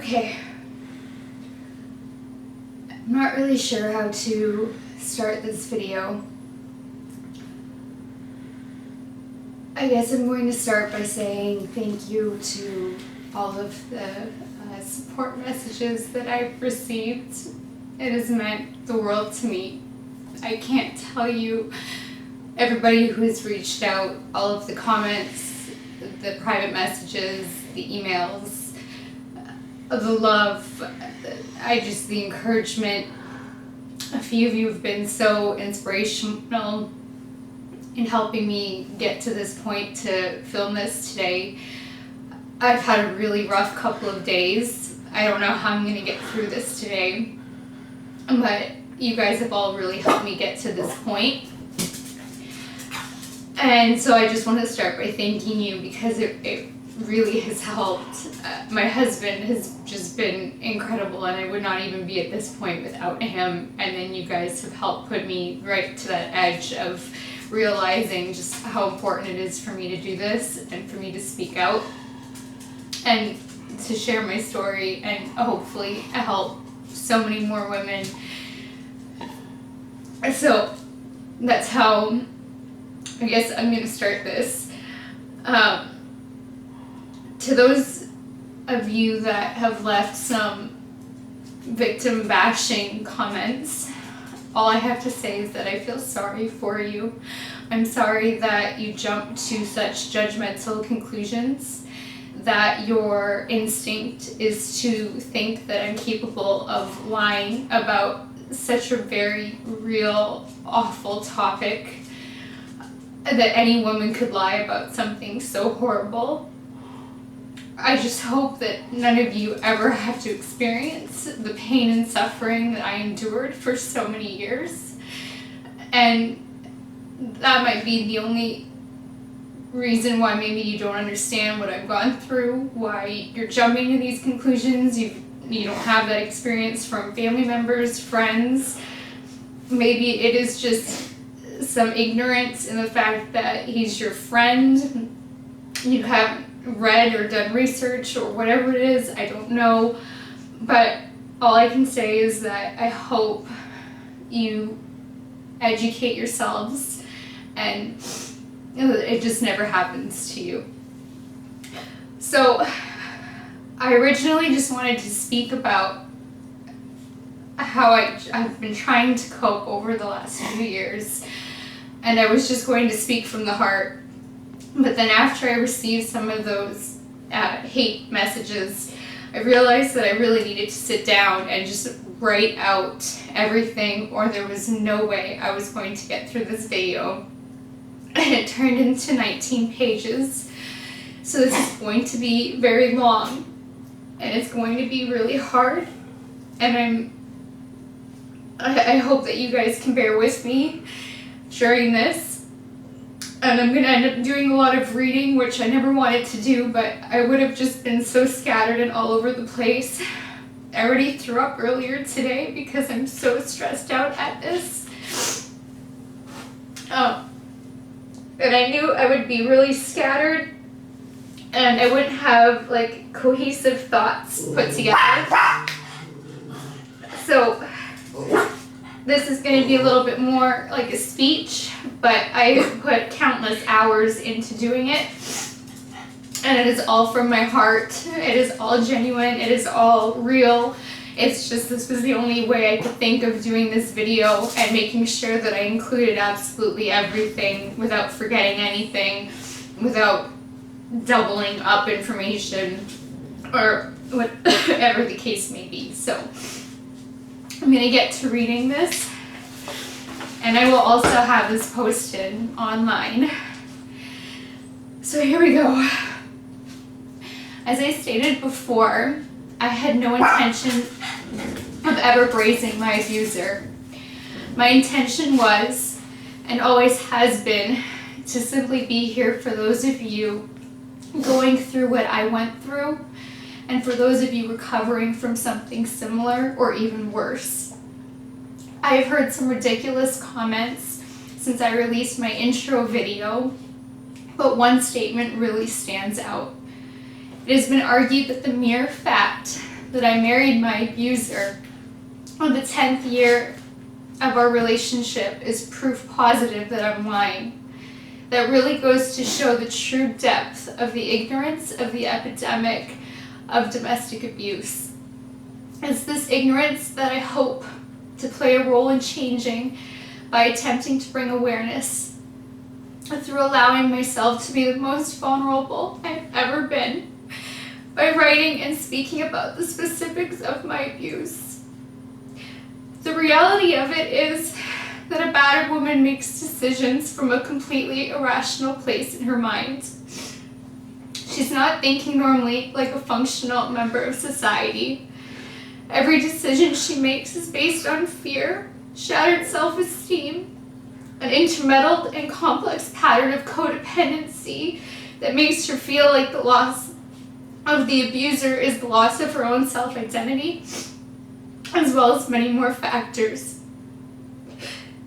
Okay. I'm not really sure how to start this video. I guess I'm going to start by saying thank you to all of the support messages that I've received. It has meant the world to me. I can't tell you everybody who has reached out, all of the comments, the private messages, the emails, the love, the encouragement. A few of you have been so inspirational in helping me get to this point to film this today. I've had a really rough couple of days. I don't know how I'm going to get through this today, but you guys have all really helped me get to this point. And so I just want to start by thanking you because it really has helped. My husband has just been incredible, and I would not even be at this point without him. And then you guys have helped put me right to that edge of realizing just how important it is for me to do this and for me to speak out and to share my story and hopefully help so many more women. So that's how I guess I'm going to start this. To those of you that have left some victim bashing comments, all I have to say is that I feel sorry for you. I'm sorry that you jumped to such judgmental conclusions, that your instinct is to think that I'm capable of lying about such a very real, awful topic, that any woman could lie about something so horrible. I just hope that none of you ever have to experience the pain and suffering that I endured for so many years. And that might be the only reason why maybe you don't understand what I've gone through, why you're jumping to these conclusions. You don't have that experience from family members, friends. Maybe it is just some ignorance in the fact that he's your friend. You haven't read or done research or whatever it is, I don't know. But all I can say is that I hope you educate yourselves and it just never happens to you. So I originally just wanted to speak about how I've been trying to cope over the last few years, and I was just going to speak from the heart. But then after I received some of those hate messages, I realized that I really needed to sit down and just write out everything, or there was no way I was going to get through this video. And it turned into 19 pages. So this is going to be very long, and it's going to be really hard. And I hope that you guys can bear with me during this. And I'm going to end up doing a lot of reading, which I never wanted to do, but I would have just been so scattered and all over the place. I already threw up earlier today because I'm so stressed out at this. And I knew I would be really scattered and I wouldn't have like cohesive thoughts put together. So this is going to be a little bit more like a speech, but I put countless hours into doing it, and it is all from my heart. It is all genuine. It is all real. It's just this was the only way I could think of doing this video and making sure that I included absolutely everything without forgetting anything, without doubling up information, or whatever the case may be. So I'm going to get to reading this, and I will also have this posted online. So here we go. As I stated before, I had no intention of ever bracing my abuser. My intention was, and always has been, to simply be here for those of you going through what I went through, and for those of you recovering from something similar or even worse. I have heard some ridiculous comments since I released my intro video, but one statement really stands out. It has been argued that the mere fact that I married my abuser on the 10th year of our relationship is proof positive that I'm lying. That really goes to show the true depth of the ignorance of the epidemic of domestic abuse. It's this ignorance that I hope to play a role in changing by attempting to bring awareness through allowing myself to be the most vulnerable I've ever been by writing and speaking about the specifics of my abuse. The reality of it is that a battered woman makes decisions from a completely irrational place in her mind. She's not thinking normally like a functional member of society. Every decision she makes is based on fear, shattered self-esteem, an intermeddled and complex pattern of codependency that makes her feel like the loss of the abuser is the loss of her own self-identity, as well as many more factors.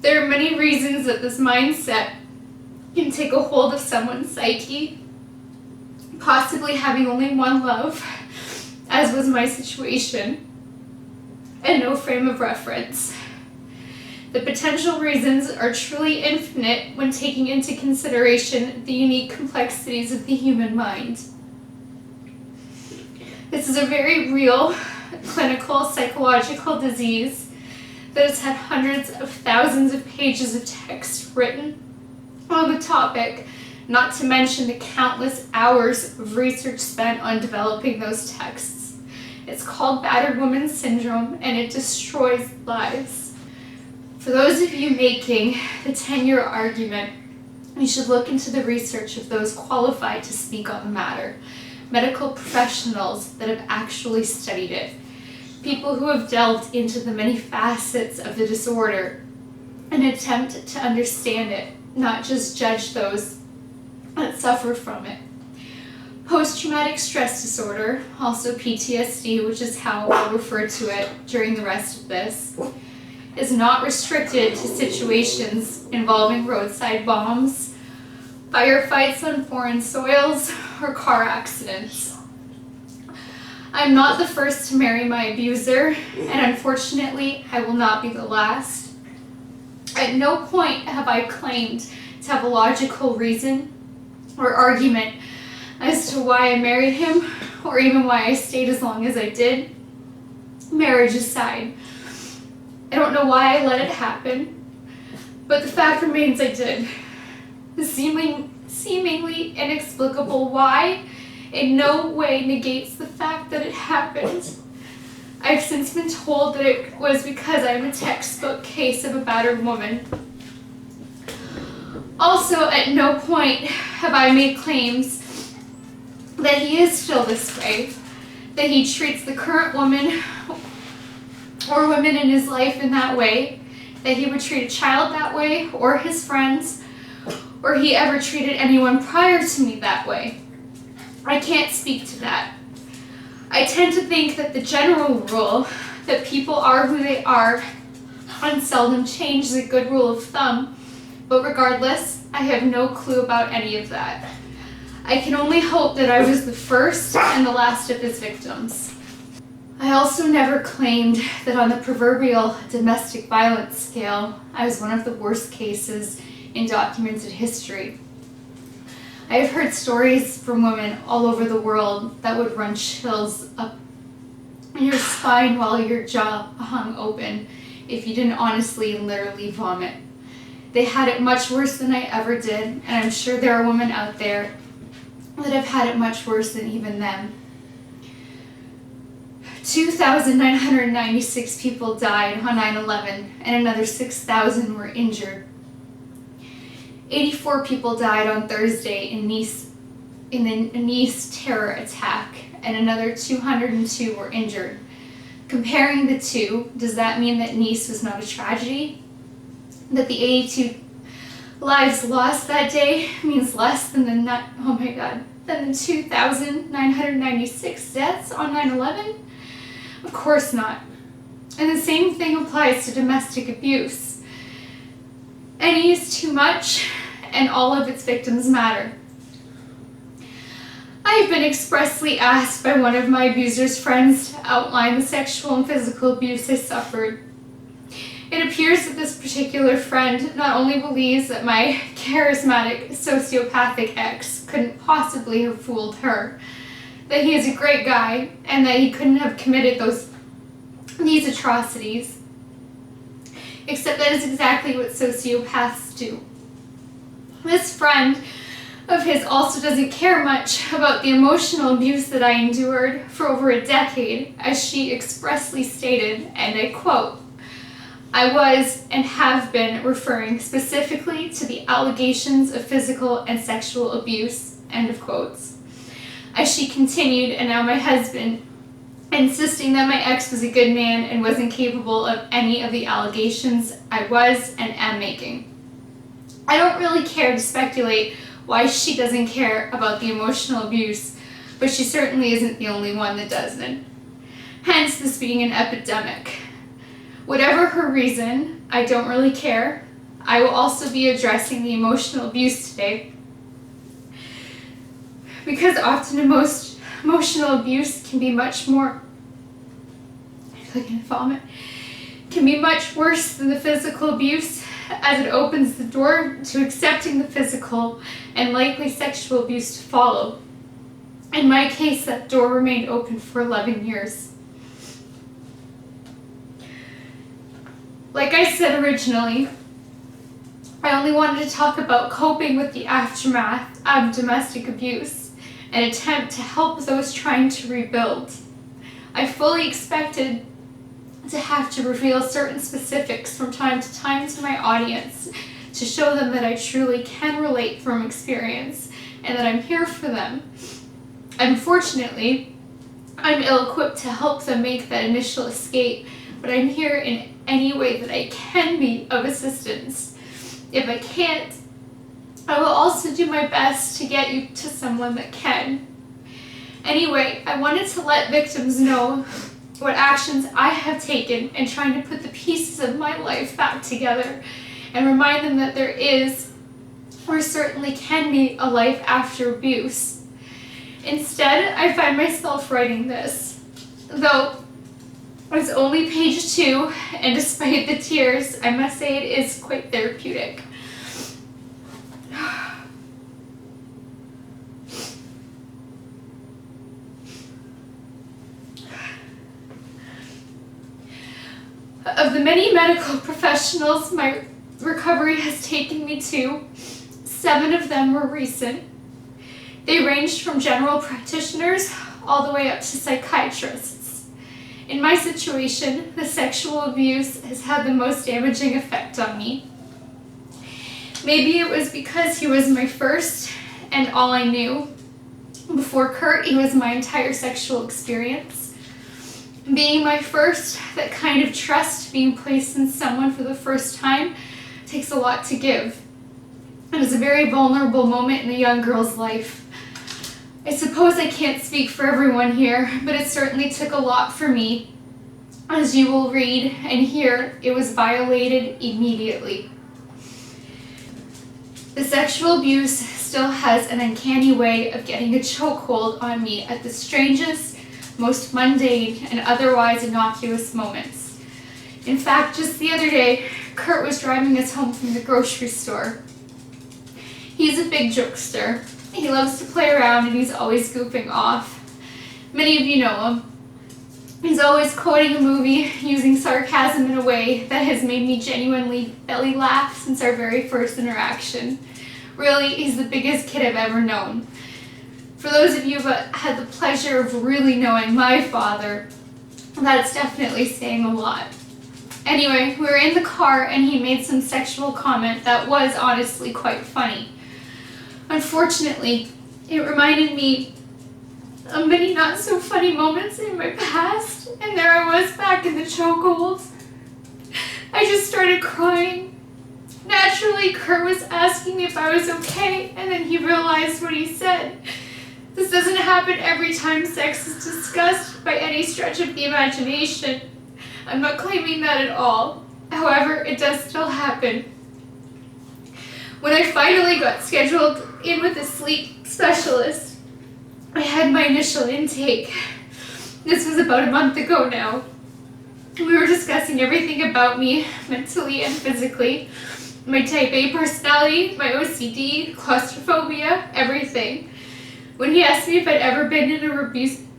There are many reasons that this mindset can take a hold of someone's psyche, possibly having only one love, as was my situation, and no frame of reference. The potential reasons are truly infinite when taking into consideration the unique complexities of the human mind. This is a very real, clinical, psychological disease that has had hundreds of thousands of pages of text written on the topic, not to mention the countless hours of research spent on developing those texts. It's called Battered Woman Syndrome, and it destroys lives. For those of you making the 10-year argument, you should look into the research of those qualified to speak on the matter. Medical professionals that have actually studied it. People who have delved into the many facets of the disorder and attempt to understand it, not just judge those that suffer from it. Post-traumatic stress disorder, also PTSD, which is how I'll refer to it during the rest of this, is not restricted to situations involving roadside bombs, firefights on foreign soils, or car accidents. I'm not the first to marry my abuser, and unfortunately, I will not be the last. At no point have I claimed to have a logical reason or argument as to why I married him, or even why I stayed as long as I did. Marriage aside, I don't know why I let it happen, but the fact remains I did. The seemingly inexplicable why in no way negates the fact that it happened. I've since been told that it was because I'm a textbook case of a battered woman. Also, at no point have I made claims that he is still this way, that he treats the current woman or women in his life in that way, that he would treat a child that way, or his friends, or he ever treated anyone prior to me that way. I can't speak to that. I tend to think that the general rule that people are who they are and seldom change is a good rule of thumb, but regardless, I have no clue about any of that. I can only hope that I was the first and the last of his victims. I also never claimed that on the proverbial domestic violence scale, I was one of the worst cases in documented history. I have heard stories from women all over the world that would run chills up your spine while your jaw hung open if you didn't honestly and literally vomit. They had it much worse than I ever did, and I'm sure there are women out there that have had it much worse than even them. 2,996 people died on 9/11, and another 6,000 were injured. 84 people died on Thursday in the Nice terror attack, and another 202 were injured. Comparing the two, does that mean that Nice was not a tragedy? That the 82 lives lost that day means less than the 2,996 deaths on 9/11? Of course not. And the same thing applies to domestic abuse. Any is too much, and all of its victims matter. I I have been expressly asked by one of my abuser's friends to outline the sexual and physical abuse I suffered. It appears that this particular friend not only believes that my charismatic, sociopathic ex couldn't possibly have fooled her, that he is a great guy, and that he couldn't have committed these atrocities, except that is exactly what sociopaths do. This friend of his also doesn't care much about the emotional abuse that I endured for over a decade, as she expressly stated, and I quote, "I was and have been referring specifically to the allegations of physical and sexual abuse," end of quotes. As she continued, and now my husband, insisting that my ex was a good man and wasn't capable of any of the allegations I was and am making. I don't really care to speculate why she doesn't care about the emotional abuse, but she certainly isn't the only one that doesn't. Hence this being an epidemic. Whatever her reason, I don't really care. I will also be addressing the emotional abuse today, because often emotional abuse can be much more, I feel like I'm gonna vomit, can be much worse than the physical abuse, as it opens the door to accepting the physical and likely sexual abuse to follow. In my case, that door remained open for 11 years. Like I said originally, I only wanted to talk about coping with the aftermath of domestic abuse, an attempt to help those trying to rebuild. I fully expected to have to reveal certain specifics from time to time to my audience to show them that I truly can relate from experience and that I'm here for them. Unfortunately, I'm ill-equipped to help them make that initial escape, but I'm here in any way that I can be of assistance. If I can't, I will also do my best to get you to someone that can. Anyway, I wanted to let victims know what actions I have taken in trying to put the pieces of my life back together and remind them that there is, or certainly can be, a life after abuse. Instead, I find myself writing this, though it's only page 2, and despite the tears, I must say it is quite therapeutic. Of the many medical professionals my recovery has taken me to, 7 of them were recent. They ranged from general practitioners all the way up to psychiatrists. In my situation, the sexual abuse has had the most damaging effect on me. Maybe it was because he was my first and all I knew. Before Kurt, he was my entire sexual experience. Being my first, that kind of trust being placed in someone for the first time takes a lot to give. It was a very vulnerable moment in a young girl's life. I suppose I can't speak for everyone here, but it certainly took a lot for me. As you will read and hear, it was violated immediately. The sexual abuse still has an uncanny way of getting a chokehold on me at the strangest, most mundane, and otherwise innocuous moments. In fact, just the other day, Kurt was driving us home from the grocery store. He's a big jokester. He loves to play around and he's always goofing off. Many of you know him. He's always quoting a movie using sarcasm in a way that has made me genuinely belly laugh since our very first interaction. Really, he's the biggest kid I've ever known. For those of you who have had the pleasure of really knowing my father, that's definitely saying a lot. Anyway, we were in the car and he made some sexual comment that was honestly quite funny. Unfortunately, it reminded me of many not so funny moments in my past, and there I was back in the chokehold. I just started crying. Naturally, Kurt was asking me if I was okay, and then he realized what he said. This doesn't happen every time sex is discussed by any stretch of the imagination. I'm not claiming that at all. However, it does still happen. When I finally got scheduled in with a sleep specialist, I had my initial intake. This was about a month ago now. We were discussing everything about me, mentally and physically. My type A personality, my OCD, claustrophobia, everything. When he asked me if I'd ever been in an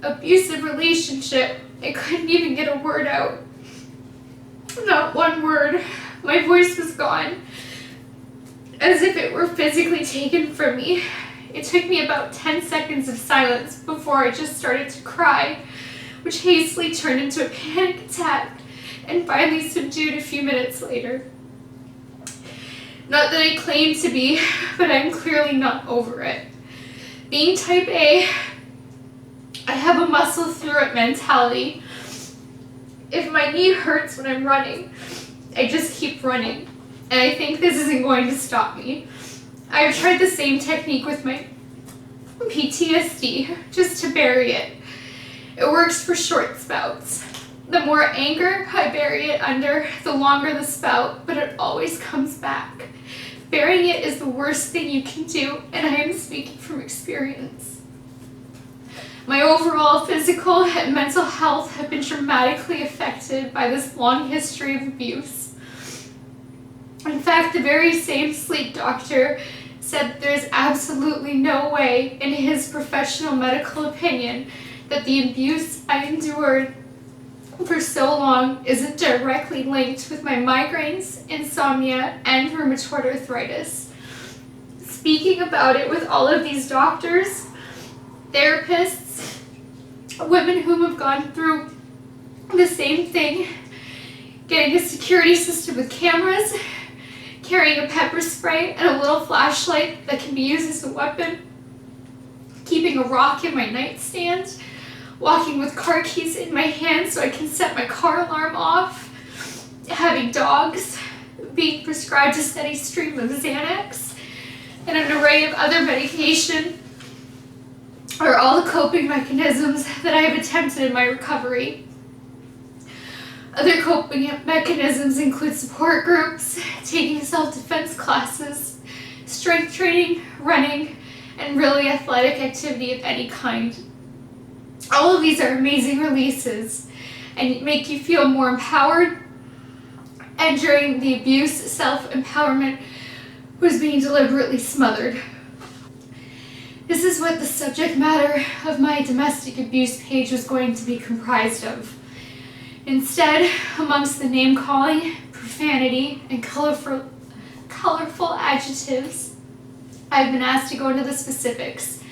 abusive relationship, I couldn't even get a word out. Not one word. My voice was gone, as if it were physically taken from me. It took me about 10 seconds of silence before I just started to cry, which hastily turned into a panic attack and finally subdued a few minutes later. Not that I claim to be, but I'm clearly not over it. Being type A, I have a muscle through it mentality. If my knee hurts when I'm running, I just keep running. And I think this isn't going to stop me. I've tried the same technique with my PTSD, just to bury it. It works for short spouts. The more anger I bury it under, the longer the spout, but it always comes back. Burying it is the worst thing you can do, and I am speaking from experience. My overall physical and mental health have been dramatically affected by this long history of abuse. In fact, the very same sleep doctor said there's absolutely no way, in his professional medical opinion, that the abuse I endured for so long isn't directly linked with my migraines, insomnia, and rheumatoid arthritis. Speaking about it with all of these doctors, therapists, women who have gone through the same thing, getting a security system with cameras, carrying a pepper spray and a little flashlight that can be used as a weapon, keeping a rock in my nightstand, walking with car keys in my hand so I can set my car alarm off, having dogs, being prescribed a steady stream of Xanax, and an array of other medication are all the coping mechanisms that I have attempted in my recovery. Other coping mechanisms include support groups, taking self-defense classes, strength training, running, and really athletic activity of any kind. All of these are amazing releases and make you feel more empowered. And during the abuse, self-empowerment was being deliberately smothered. This is what the subject matter of my domestic abuse page was going to be comprised of. Instead, amongst the name-calling, profanity, and colorful adjectives, I've been asked to go into the specifics.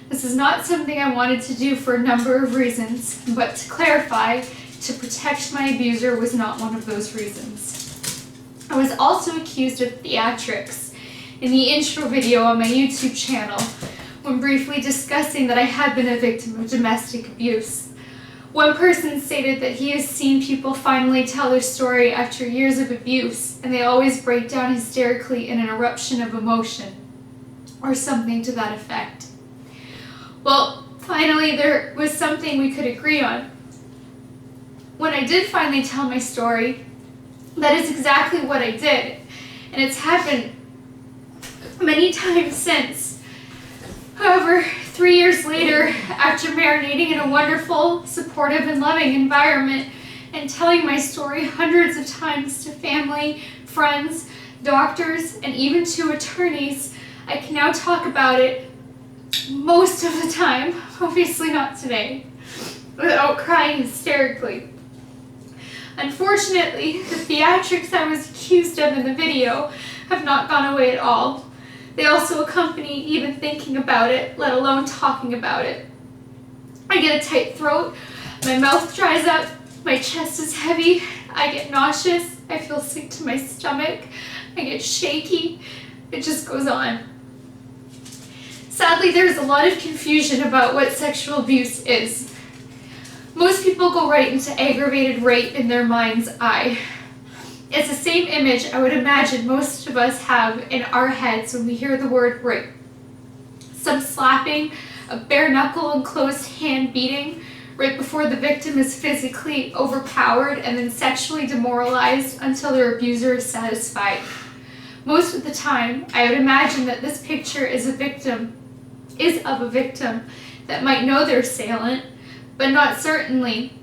This is not something I wanted to do for a number of reasons, but to clarify, to protect my abuser was not one of those reasons. I was also accused of theatrics in the intro video on my YouTube channel when briefly discussing that I had been a victim of domestic abuse. One person stated that he has seen people finally tell their story after years of abuse, and they always break down hysterically in an eruption of emotion, or something to that effect. Well, finally there was something we could agree on. When I did finally tell my story, that is exactly what I did, and it's happened many times since. However, 3 years later, after marinating in a wonderful, supportive, and loving environment and telling my story hundreds of times to family, friends, doctors, and even to attorneys, I can now talk about it most of the time, obviously not today, without crying hysterically. Unfortunately, the theatrics I was accused of in the video have not gone away at all. They also accompany even thinking about it, let alone talking about it. I get a tight throat, my mouth dries up, my chest is heavy, I get nauseous, I feel sick to my stomach, I get shaky, it just goes on. Sadly, there's a lot of confusion about what sexual abuse is. Most people go right into aggravated rape in their mind's eye. It's the same image I would imagine most of us have in our heads when we hear the word rape. Some slapping, a bare knuckle and closed hand beating right before the victim is physically overpowered and then sexually demoralized until their abuser is satisfied. Most of the time, I would imagine that this picture is of a victim that might know their assailant, but not certainly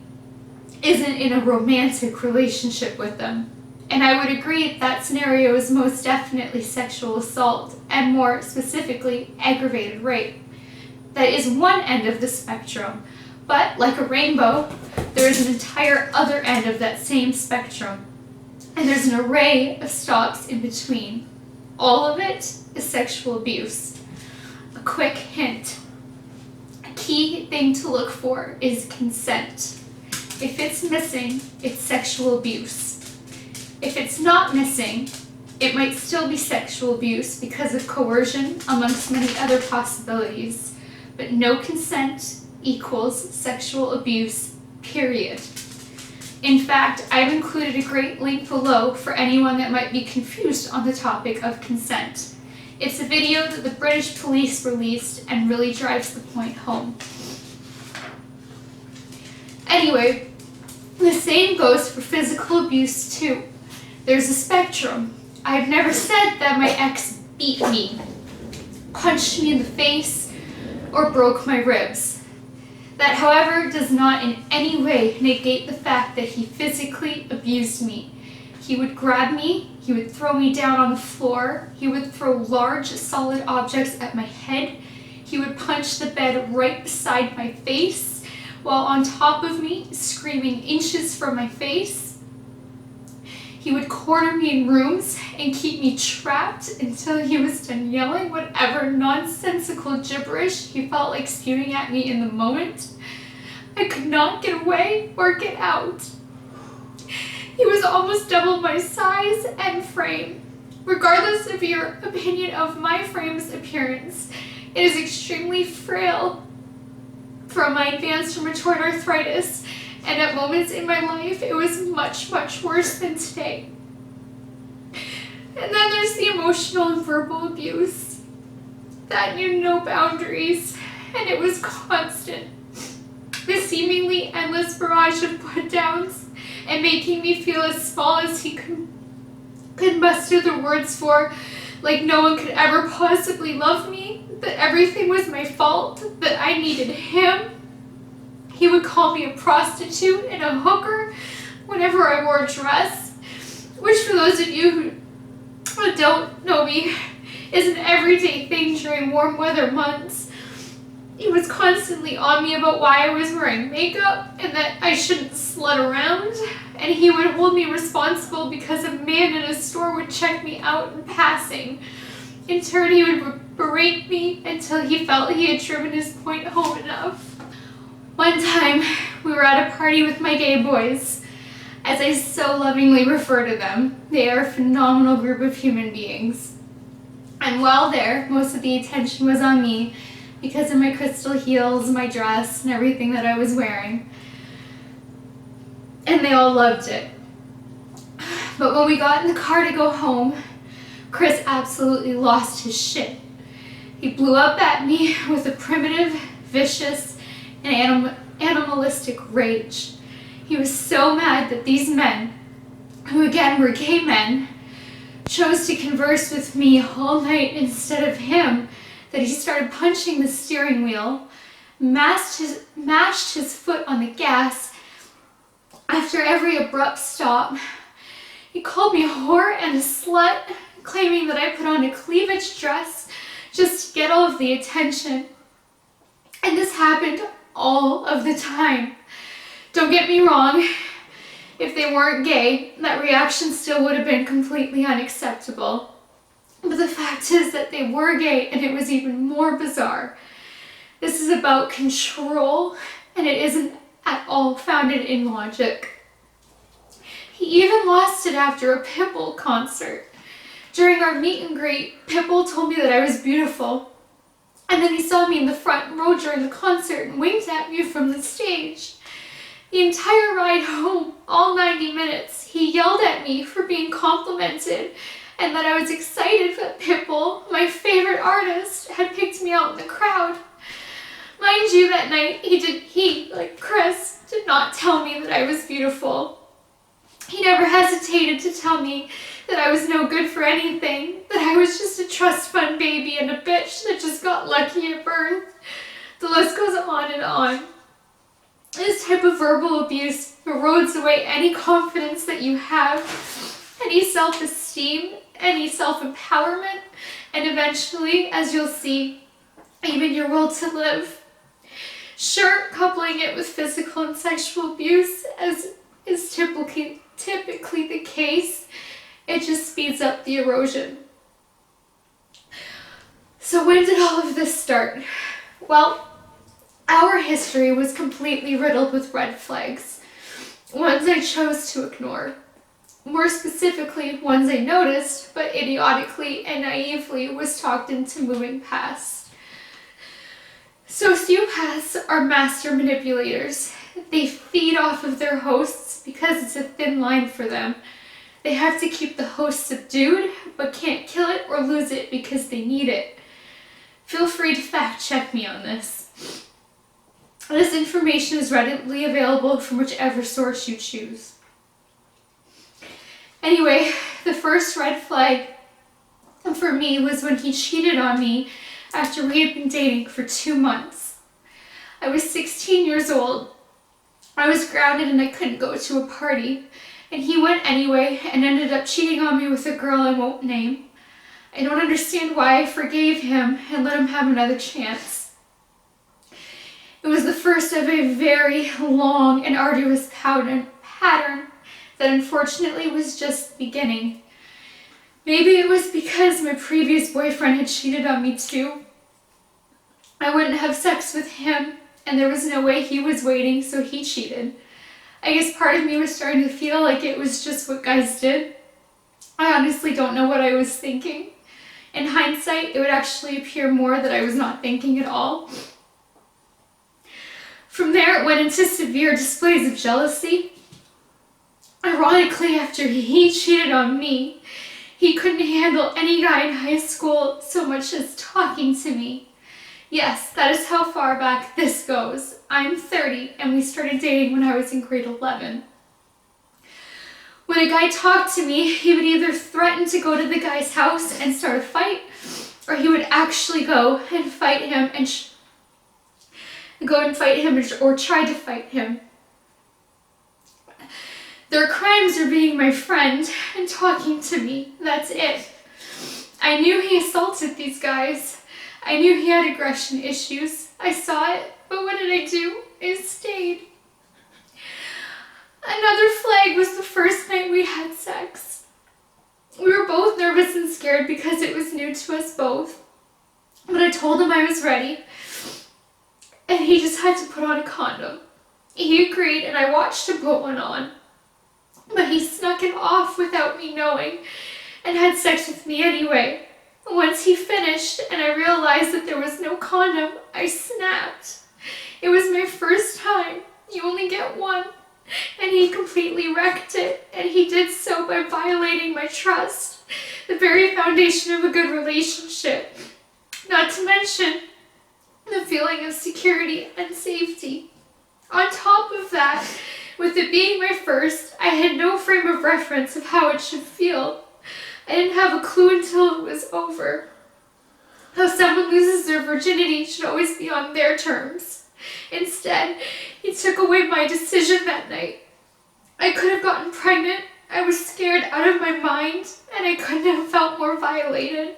isn't in a romantic relationship with them. And I would agree that scenario is most definitely sexual assault, and more specifically, aggravated rape. That is one end of the spectrum, but like a rainbow, there is an entire other end of that same spectrum, and there's an array of stops in between. All of it is sexual abuse. A quick hint. A key thing to look for is consent. If it's missing, it's sexual abuse. If it's not missing, it might still be sexual abuse because of coercion, amongst many other possibilities. But no consent equals sexual abuse, period. In fact, I've included a great link below for anyone that might be confused on the topic of consent. It's a video that the British police released and really drives the point home. Anyway, the same goes for physical abuse too. There's a spectrum. I've never said that my ex beat me, punched me in the face, or broke my ribs. That, however, does not in any way negate the fact that he physically abused me. He would grab me, he would throw me down on the floor, he would throw large solid objects at my head, he would punch the bed right beside my face, while on top of me, screaming inches from my face. He would corner me in rooms and keep me trapped until he was done yelling whatever nonsensical gibberish he felt like spewing at me in the moment. I could not get away or get out. He was almost double my size and frame. Regardless of your opinion of my frame's appearance, it is extremely frail from my advanced rheumatoid arthritis, and at moments in my life, it was much, much worse than today. And then there's the emotional and verbal abuse. That knew no boundaries, and it was constant. The seemingly endless barrage of put-downs, and making me feel as small as he could muster the words for, like no one could ever possibly love me, that everything was my fault, that I needed him. He would call me a prostitute and a hooker whenever I wore a dress, which for those of you who don't know me is an everyday thing during warm weather months. He was constantly on me about why I was wearing makeup and that I shouldn't slut around, and he would hold me responsible because a man in a store would check me out in passing. In turn, he would berate me until he felt he had driven his point home enough. One time, we were at a party with my gay boys. As I so lovingly refer to them, they are a phenomenal group of human beings. And while there, most of the attention was on me because of my crystal heels, my dress, and everything that I was wearing. And they all loved it. But when we got in the car to go home, Chris absolutely lost his shit. He blew up at me with a primitive, vicious, and animalistic rage. He was so mad that these men, who again were gay men, chose to converse with me all night instead of him, that he started punching the steering wheel, mashed his foot on the gas after every abrupt stop. He called me a whore and a slut, claiming that I put on a cleavage dress just to get all of the attention. And this happened all of the time. Don't get me wrong, if they weren't gay, that reaction still would have been completely unacceptable. But the fact is that they were gay, and it was even more bizarre. This is about control, and it isn't at all founded in logic. He even lost it after a Pitbull concert. During our meet and greet, Pitbull told me that I was beautiful. And then he saw me in the front row during the concert and winked at me from the stage. The entire ride home, all 90 minutes, he yelled at me for being complimented and that I was excited that Pitbull, my favorite artist, had picked me out in the crowd. Mind you, that night, he, like Chris, did not tell me that I was beautiful. He never hesitated to tell me that I was no good for anything, that I was just a trust fund baby and a bitch that just got lucky at birth. The list goes on and on. This type of verbal abuse erodes away any confidence that you have, any self-esteem, any self-empowerment, and eventually, as you'll see, even your will to live. Sure, coupling it with physical and sexual abuse, as is typically the case, it just speeds up the erosion. So when did all of this start? Well, our history was completely riddled with red flags, ones I chose to ignore. More specifically, ones I noticed, but idiotically and naively was talked into moving past. Sociopaths are master manipulators. They feed off of their hosts because it's a thin line for them. They have to keep the host subdued, but can't kill it or lose it because they need it. Feel free to fact check me on this. This information is readily available from whichever source you choose. Anyway, the first red flag for me was when he cheated on me after we had been dating for 2 months. I was 16 years old. I was grounded and I couldn't go to a party, and he went anyway and ended up cheating on me with a girl I won't name. I don't understand why I forgave him and let him have another chance. It was the first of a very long and arduous pattern that unfortunately was just the beginning. Maybe it was because my previous boyfriend had cheated on me too. I wouldn't have sex with him, and there was no way he was waiting, so he cheated. I guess part of me was starting to feel like it was just what guys did. I honestly don't know what I was thinking. In hindsight, it would actually appear more that I was not thinking at all. From there, it went into severe displays of jealousy. Ironically, after he cheated on me, he couldn't handle any guy in high school so much as talking to me. Yes, that is how far back this goes. I'm 30, and we started dating when I was in grade 11. When a guy talked to me, he would either threaten to go to the guy's house and start a fight, or he would actually go and fight him or try to fight him. Their crimes are being my friend and talking to me. That's it. I knew he assaulted these guys. I knew he had aggression issues. I saw it, but what did I do? I stayed. Another flag was the first night we had sex. We were both nervous and scared because it was new to us both. But I told him I was ready, and he just had to put on a condom. He agreed, and I watched him put one on. But he snuck it off without me knowing and had sex with me anyway. Once he finished and I realized that there was no condom, I snapped. It was my first time. You only get one. And he completely wrecked it, and he did so by violating my trust, the very foundation of a good relationship. Not to mention the feeling of security and safety. On top of that, with it being my first, I had no frame of reference of how it should feel. I didn't have a clue until it was over. How someone loses their virginity should always be on their terms. Instead, he took away my decision that night. I could have gotten pregnant. I was scared out of my mind, and I couldn't have felt more violated.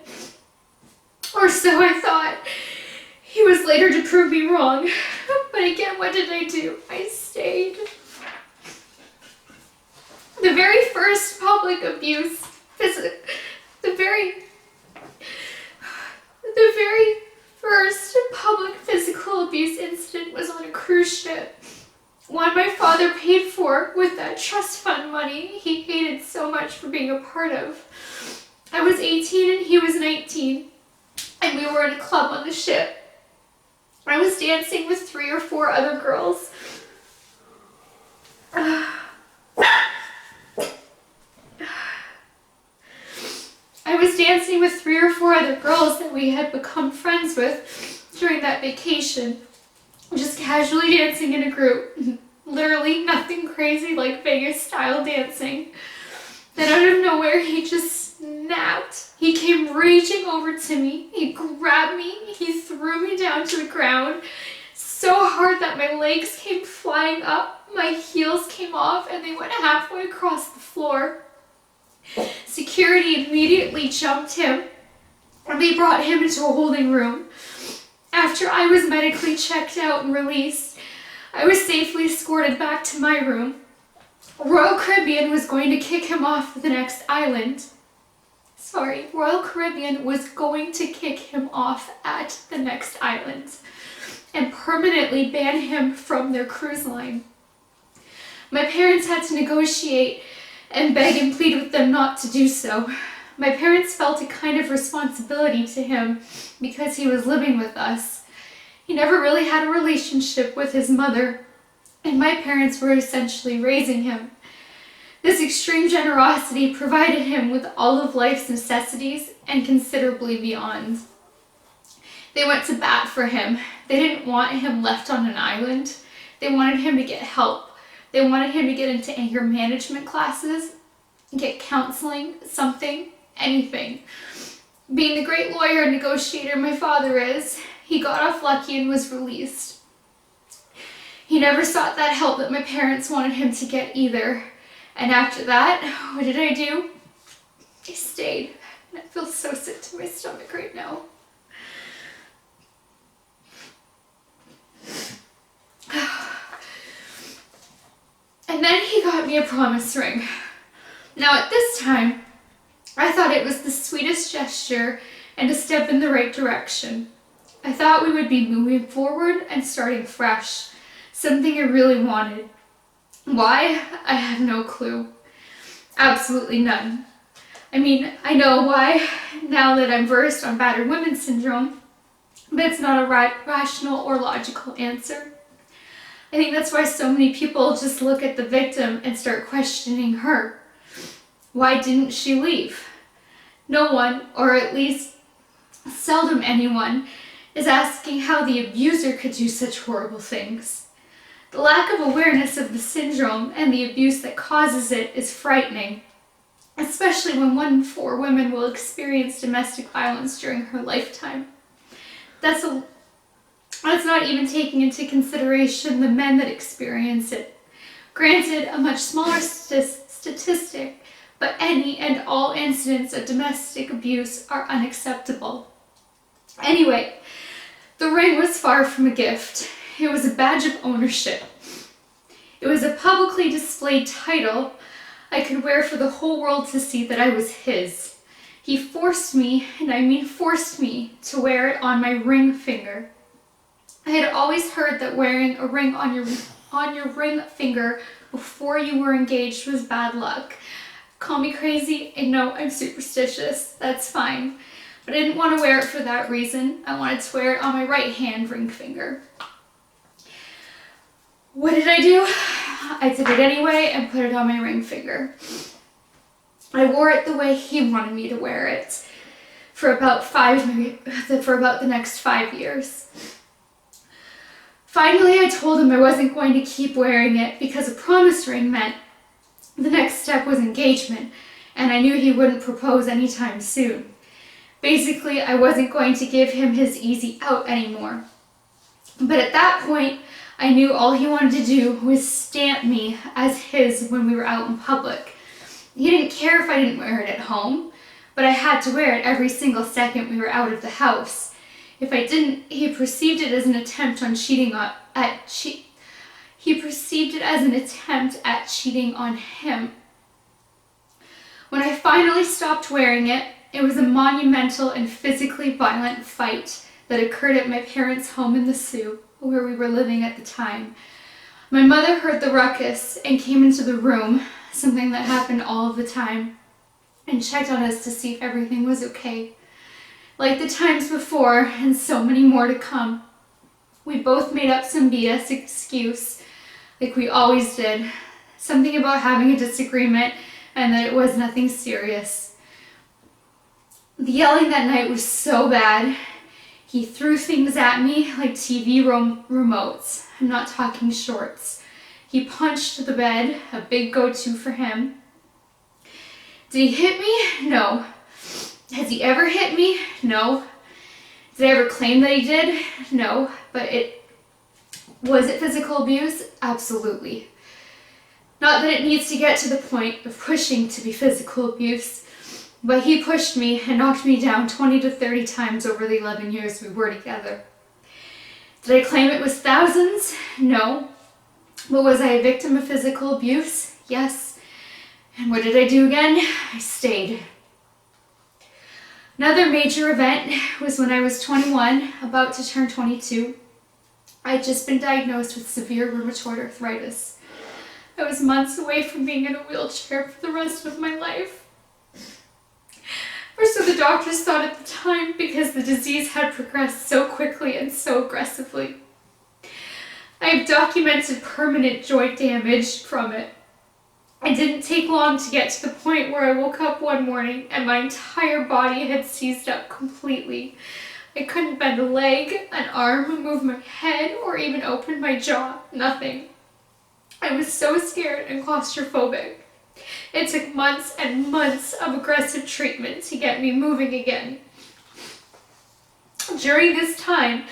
Or so I thought. He was later to prove me wrong. But again, what did I do? I stayed. The very first public abuse, the very first public physical abuse incident was on a cruise ship. One my father paid for with that trust fund money he hated so much for being a part of. I was 18 and he was 19, and we were in a club on the ship. I was dancing with 3 or 4 other girls. I was dancing with 3 or 4 other girls that we had become friends with during that vacation. Just casually dancing in a group. Literally nothing crazy like Vegas style dancing. Then out of nowhere he just snapped out. He came raging over to me. He grabbed me. He threw me down to the ground so hard that my legs came flying up. My heels came off and they went halfway across the floor. Security immediately jumped him and they brought him into a holding room. After I was medically checked out and released, I was safely escorted back to my room. Royal Caribbean was going to kick him off the next island. Royal Caribbean was going to kick him off at the next island and permanently ban him from their cruise line. My parents had to negotiate and beg and plead with them not to do so. My parents felt a kind of responsibility to him because he was living with us. He never really had a relationship with his mother, and my parents were essentially raising him. This extreme generosity provided him with all of life's necessities and considerably beyond. They went to bat for him. They didn't want him left on an island. They wanted him to get help. They wanted him to get into anger management classes, get counseling, something, anything. Being the great lawyer and negotiator my father is, he got off lucky and was released. He never sought that help that my parents wanted him to get either. And after that, what did I do? I stayed. And I feel so sick to my stomach right now. And then he got me a promise ring. Now at this time, I thought it was the sweetest gesture and a step in the right direction. I thought we would be moving forward and starting fresh, something I really wanted. Why? I have no clue. Absolutely none. I mean, I know why now that I'm versed on battered women syndrome, but it's not a rational or logical answer. I think that's why so many people just look at the victim and start questioning her. Why didn't she leave? No one, or at least seldom anyone, is asking how the abuser could do such horrible things. The lack of awareness of the syndrome and the abuse that causes it is frightening, especially when 1 in 4 women will experience domestic violence during her lifetime. That's not even taking into consideration the men that experience it. Granted, a much smaller statistic, but any and all incidents of domestic abuse are unacceptable. Anyway, the ring was far from a gift. It was a badge of ownership. It was a publicly displayed title I could wear for the whole world to see that I was his. He forced me, and I mean forced me, to wear it on my ring finger. I had always heard that wearing a ring on your ring finger before you were engaged was bad luck. Call me crazy, and no, I'm superstitious, that's fine. But I didn't want to wear it for that reason. I wanted to wear it on my right hand ring finger. What did I do? I did it anyway and put it on my ring finger. I wore it the way he wanted me to wear it for about the next 5 years. Finally, I told him I wasn't going to keep wearing it because a promise ring meant the next step was engagement, and I knew he wouldn't propose anytime soon. Basically, I wasn't going to give him his easy out anymore. But at that point, I knew all he wanted to do was stamp me as his when we were out in public. He didn't care if I didn't wear it at home, but I had to wear it every single second we were out of the house. If I didn't, he perceived it as an attempt on cheating on him. When I finally stopped wearing it, it was a monumental and physically violent fight that occurred at my parents' home in the Sioux, where we were living at the time. My mother heard the ruckus and came into the room, something that happened all of the time, and checked on us to see if everything was okay. Like the times before, and so many more to come, we both made up some BS excuse, like we always did. Something about having a disagreement and that it was nothing serious. The yelling that night was so bad. He threw things at me like TV remotes. I'm not talking shorts. He punched the bed, a big go-to for him. Did he hit me? No. Has he ever hit me? No. Did I ever claim that he did? No. But was it physical abuse? Absolutely. Not that it needs to get to the point of pushing to be physical abuse, but he pushed me and knocked me down 20 to 30 times over the 11 years we were together. Did I claim it was thousands? No. But was I a victim of physical abuse? Yes. And what did I do again? I stayed. Another major event was when I was 21, about to turn 22. I had just been diagnosed with severe rheumatoid arthritis. I was months away from being in a wheelchair for the rest of my life. Or so the doctors thought at the time, because the disease had progressed so quickly and so aggressively. I have documented permanent joint damage from it. It didn't take long to get to the point where I woke up one morning and my entire body had seized up completely. I couldn't bend a leg, an arm, move my head, or even open my jaw. Nothing. I was so scared and claustrophobic. It took months and months of aggressive treatment to get me moving again. During this time,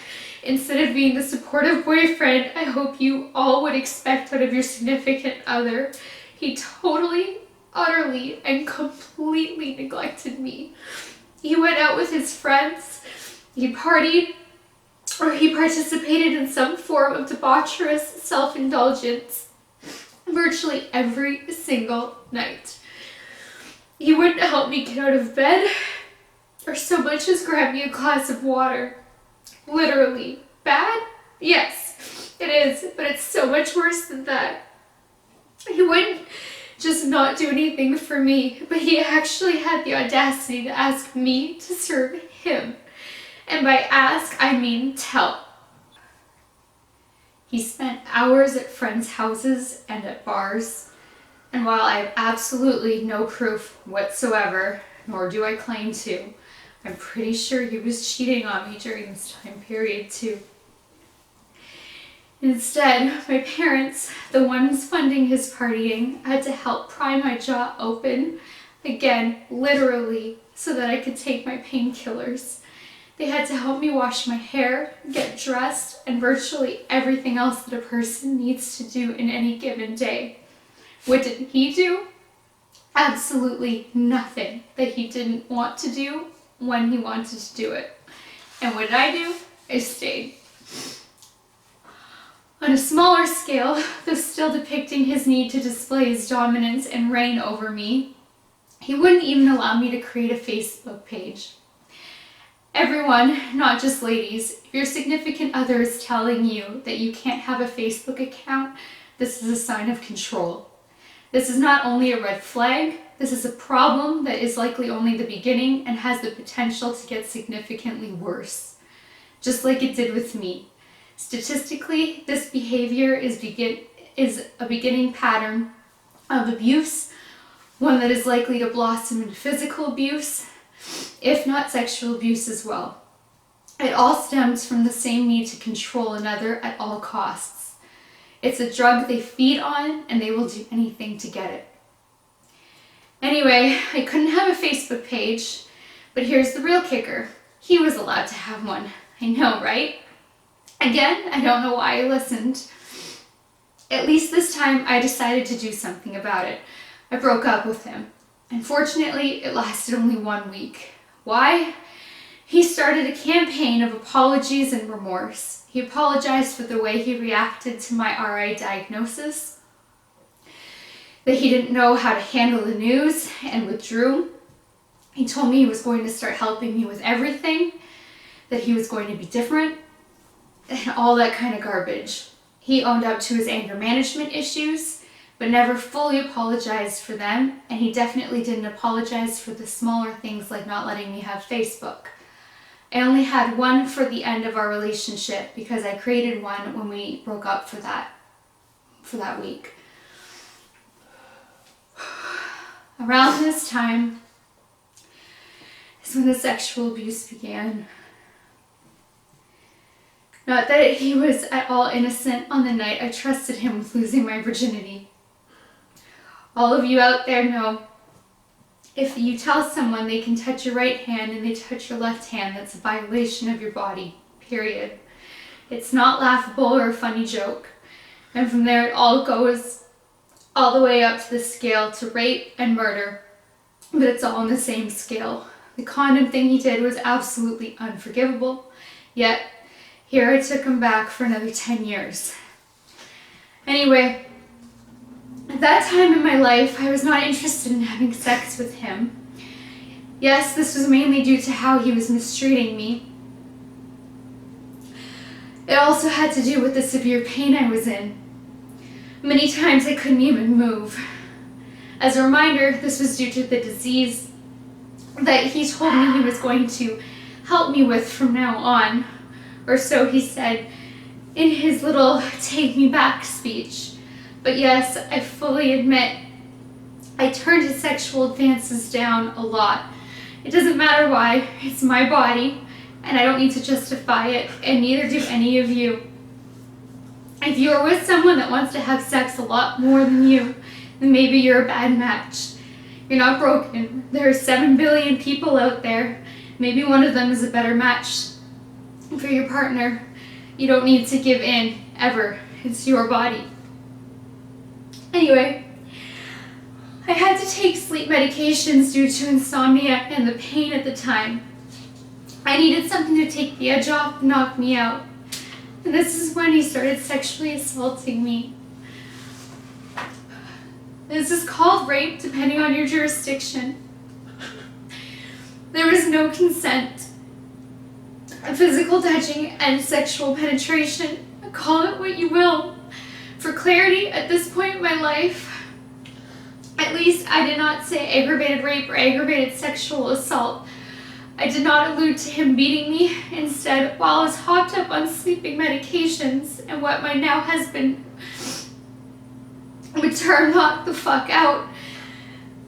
instead of being the supportive boyfriend I hope you all would expect out of your significant other, he totally, utterly, and completely neglected me. He went out with his friends, he partied, or he participated in some form of debaucherous self-indulgence virtually every single night. He wouldn't help me get out of bed, or so much as grab me a glass of water. Literally. Bad? Yes, it is, but it's so much worse than that. He wouldn't just not do anything for me, but he actually had the audacity to ask me to serve him. And by ask, I mean tell. He spent hours at friends' houses and at bars, and while I have absolutely no proof whatsoever, nor do I claim to, I'm pretty sure he was cheating on me during this time period too. Instead, my parents, the ones funding his partying, had to help pry my jaw open, again, literally, so that I could take my painkillers. They had to help me wash my hair, get dressed, and virtually everything else that a person needs to do in any given day. What did he do? Absolutely nothing that he didn't want to do when he wanted to do it. And what did I do? I stayed. On a smaller scale, though still depicting his need to display his dominance and reign over me, he wouldn't even allow me to create a Facebook page. Everyone, not just ladies, if your significant other is telling you that you can't have a Facebook account, this is a sign of control. This is not only a red flag, this is a problem that is likely only the beginning and has the potential to get significantly worse, just like it did with me. Statistically, this behavior is a beginning pattern of abuse, one that is likely to blossom into physical abuse, if not sexual abuse as well. It all stems from the same need to control another at all costs. It's a drug they feed on, and they will do anything to get it. Anyway, I couldn't have a Facebook page, but here's the real kicker. He was allowed to have one. I know, right? Again, I don't know why I listened. At least this time, I decided to do something about it. I broke up with him. Unfortunately, it lasted only 1 week. Why? He started a campaign of apologies and remorse. He apologized for the way he reacted to my RI diagnosis, that he didn't know how to handle the news and withdrew. He told me he was going to start helping me with everything, that he was going to be different, and all that kind of garbage. He owned up to his anger management issues, but never fully apologized for them, and he definitely didn't apologize for the smaller things like not letting me have Facebook. I only had one for the end of our relationship because I created one when we broke up for that week. Around this time is when the sexual abuse began. Not that he was at all innocent on the night I trusted him with losing my virginity. All of you out there know If you tell someone they can touch your right hand and they touch your left hand, that's a violation of your body, period. It's not laughable or a funny joke. And from there it all goes all the way up to the scale to rape and murder, but it's all on the same scale. The condom thing he did was absolutely unforgivable, yet here I took him back for another 10 years. Anyway, at that time in my life, I was not interested in having sex with him. Yes, this was mainly due to how he was mistreating me. It also had to do with the severe pain I was in. Many times I couldn't even move. As a reminder, this was due to the disease that he told me he was going to help me with from now on, or so he said in his little take me back speech. But yes, I fully admit I turned his sexual advances down a lot. It doesn't matter why, it's my body, and I don't need to justify it, and neither do any of you. If you're with someone that wants to have sex a lot more than you, then maybe you're a bad match. You're not broken. There are 7 billion people out there. Maybe one of them is a better match for your partner. You don't need to give in, ever. It's your body. Anyway, I had to take sleep medications due to insomnia and the pain at the time. I needed something to take the edge off and knock me out. And this is when he started sexually assaulting me. This is called rape, depending on your jurisdiction. There was no consent. Physical touching and sexual penetration. Call it what you will. For clarity, at this point in my life, at least I did not say aggravated rape or aggravated sexual assault. I did not allude to him beating me. Instead, while I was hopped up on sleeping medications and what my now husband would term knock the fuck out,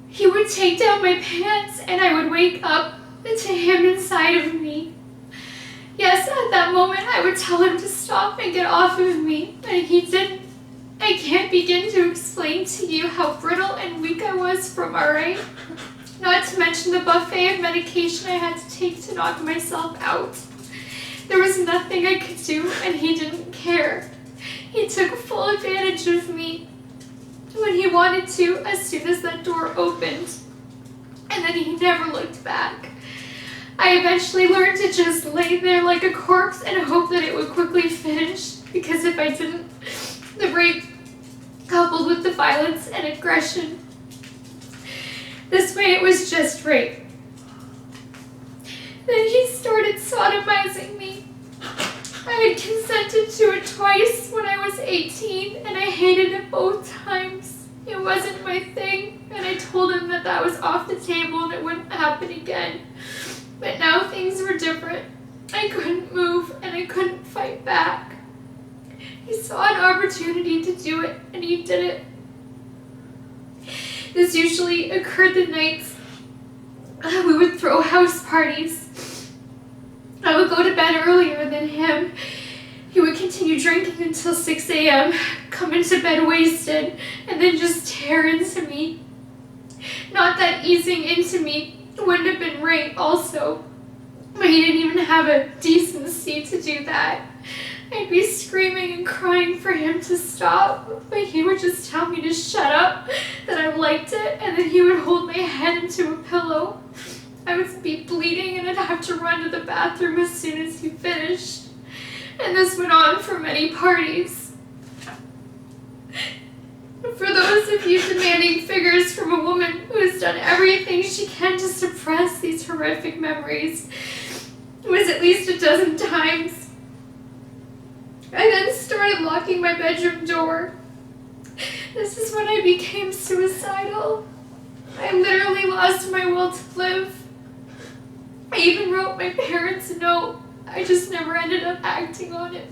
he would take down my pants and I would wake up to him inside of me. Yes, at that moment I would tell him to stop and get off of me, and he didn't. I can't begin to explain to you how brittle and weak I was from RA. Not to mention the buffet of medication I had to take to knock myself out. There was nothing I could do, and he didn't care. He took full advantage of me when he wanted to, as soon as that door opened. And then he never looked back. I eventually learned to just lay there like a corpse and hope that it would quickly finish, because if I didn't, the rape coupled with the violence and aggression. This way it was just rape. Then he started sodomizing me. I had consented to it twice when I was 18, and I hated it both times. It wasn't my thing, and I told him that that was off the table and it wouldn't happen again. But now things were different. I couldn't move and I couldn't fight back. He saw an opportunity to do it, and he did it. This usually occurred the nights we would throw house parties. I would go to bed earlier than him. He would continue drinking until 6 a.m., come into bed wasted, and then just tear into me. Not that easing into me wouldn't have been rape also, but he didn't even have a decency to do that. I'd be screaming and crying for him to stop, but he would just tell me to shut up, that I liked it, and then he would hold my head into a pillow. I would be bleeding and I'd have to run to the bathroom as soon as he finished. And this went on for many parties. For those of you demanding figures from a woman who has done everything she can to suppress these horrific memories, it was at least a dozen times. I then started locking my bedroom door. This is when I became suicidal. I literally lost my will to live. I even wrote my parents a note. I just never ended up acting on it.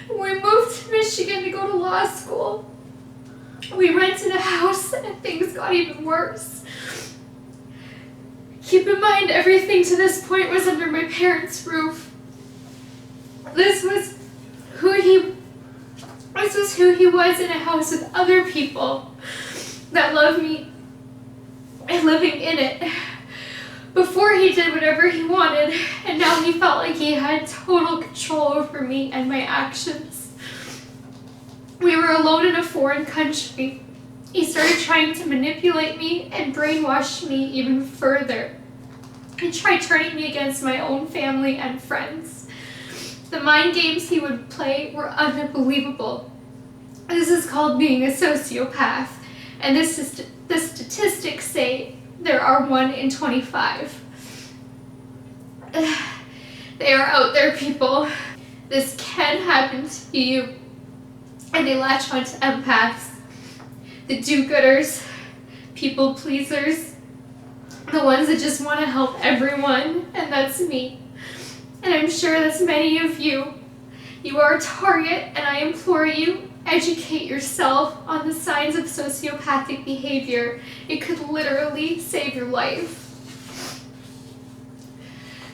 When we moved to Michigan to go to law school, we rented a house and things got even worse. Keep in mind, everything to this point was under my parents' roof. This was who he This was who he was in a house with other people that loved me and living in it. Before he did whatever he wanted, and now he felt like he had total control over me and my actions. We were alone in a foreign country. He started trying to manipulate me and brainwash me even further. He tried turning me against my own family and friends. The mind games he would play were unbelievable. This is called being a sociopath, and the statistics say there are 1 in 25. They are out there, people. This can happen to you. And they latch on to empaths, the do-gooders, people pleasers, the ones that just want to help everyone, and that's me. And I'm sure that's many of you. You are a target, and I implore you, educate yourself on the signs of sociopathic behavior. It could literally save your life.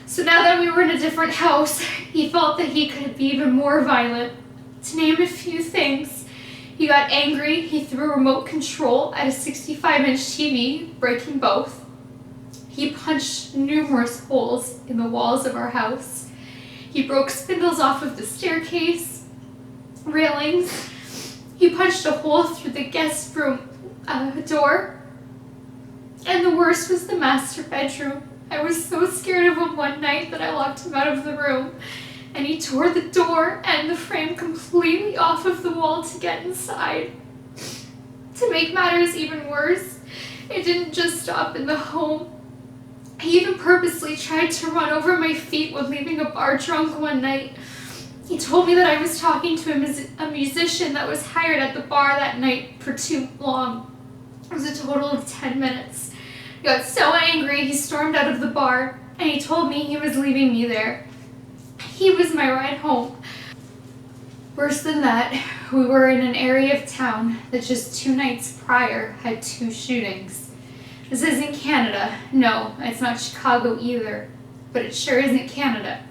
So now that we were in a different house, he felt that he could be even more violent. To name a few things, he got angry, he threw remote control at a 65-inch TV, breaking both. He punched numerous holes in the walls of our house. He broke spindles off of the staircase, railings. He punched a hole through the guest room door. And the worst was the master bedroom. I was so scared of him one night that I locked him out of the room. And he tore the door and the frame completely off of the wall to get inside. To make matters even worse, it didn't just stop in the home. He even purposely tried to run over my feet when leaving a bar drunk one night. He told me that I was talking to a musician that was hired at the bar that night for too long. It was a total of 10 minutes. He got so angry, he stormed out of the bar, and he told me he was leaving me there. He was my ride home. Worse than that, we were in an area of town that just 2 nights prior had 2 shootings. This isn't Canada. No, it's not Chicago either, but it sure isn't Canada.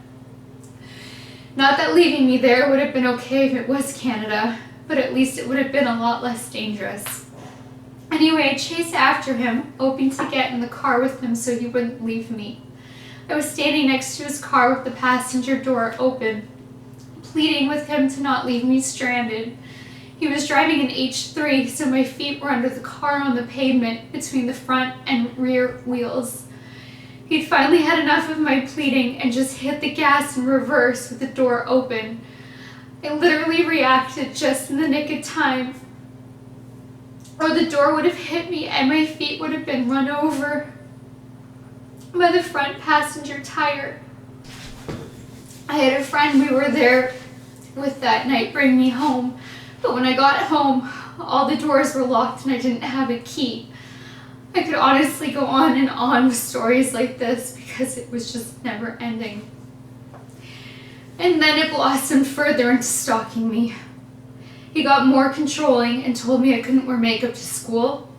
Not that leaving me there would have been okay if it was Canada, but at least it would have been a lot less dangerous. Anyway, I chased after him, hoping to get in the car with him so he wouldn't leave me. I was standing next to his car with the passenger door open, pleading with him to not leave me stranded. He was driving an H3, so my feet were under the car on the pavement between the front and rear wheels. He'd finally had enough of my pleading and just hit the gas in reverse with the door open. I literally reacted just in the nick of time, or the door would have hit me and my feet would have been run over by the front passenger tire. I had a friend we were there with that night bring me home, but when I got home, all the doors were locked and I didn't have a key. I could honestly go on and on with stories like this because it was just never ending. And then it blossomed further into stalking me. He got more controlling and told me I couldn't wear makeup to school.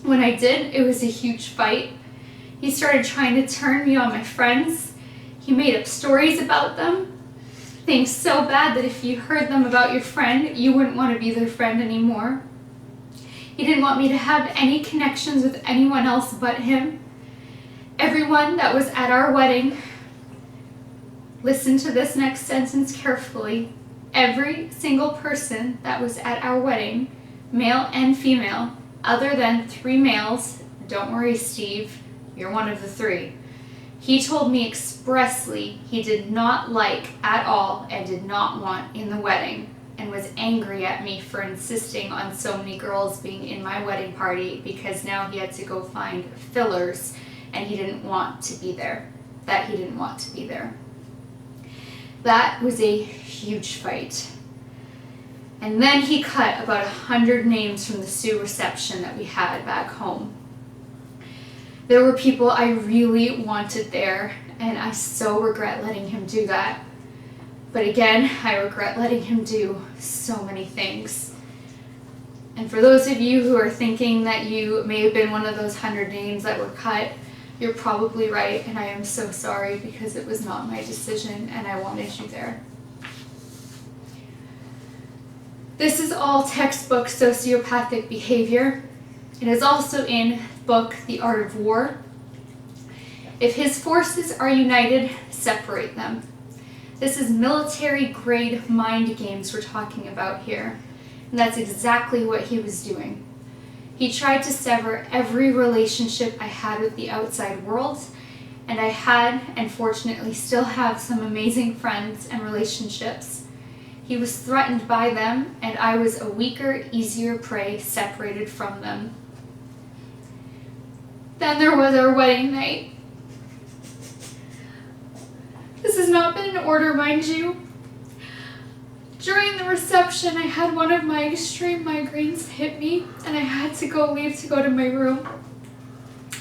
When I did, it was a huge fight. He started trying to turn me on my friends. He made up stories about them. Things so bad that if you heard them about your friend, you wouldn't want to be their friend anymore. He didn't want me to have any connections with anyone else but him. Everyone that was at our wedding, listen to this next sentence carefully. Every single person that was at our wedding, male and female, other than 3 males, don't worry Steve, you're one of the 3. He told me expressly he did not like at all and did not want in the wedding, and was angry at me for insisting on so many girls being in my wedding party because now he had to go find fillers and he didn't want to be there. That was a huge fight. And then he cut about 100 names from the Sioux reception that we had back home. There were people I really wanted there, and I so regret letting him do that. But again, I regret letting him do so many things. And for those of you who are thinking that you may have been one of those 100 names that were cut, you're probably right, and I am so sorry because it was not my decision and I wanted you there. This is all textbook sociopathic behavior. It is also in book The Art of War. If his forces are united, separate them. This is military-grade mind games we're talking about here. And that's exactly what he was doing. He tried to sever every relationship I had with the outside world, and I had, and fortunately still have, some amazing friends and relationships. He was threatened by them, and I was a weaker, easier prey separated from them. Then there was our wedding night. This has not been in order, mind you. During the reception, I had one of my extreme migraines hit me, and I had to leave to go to my room.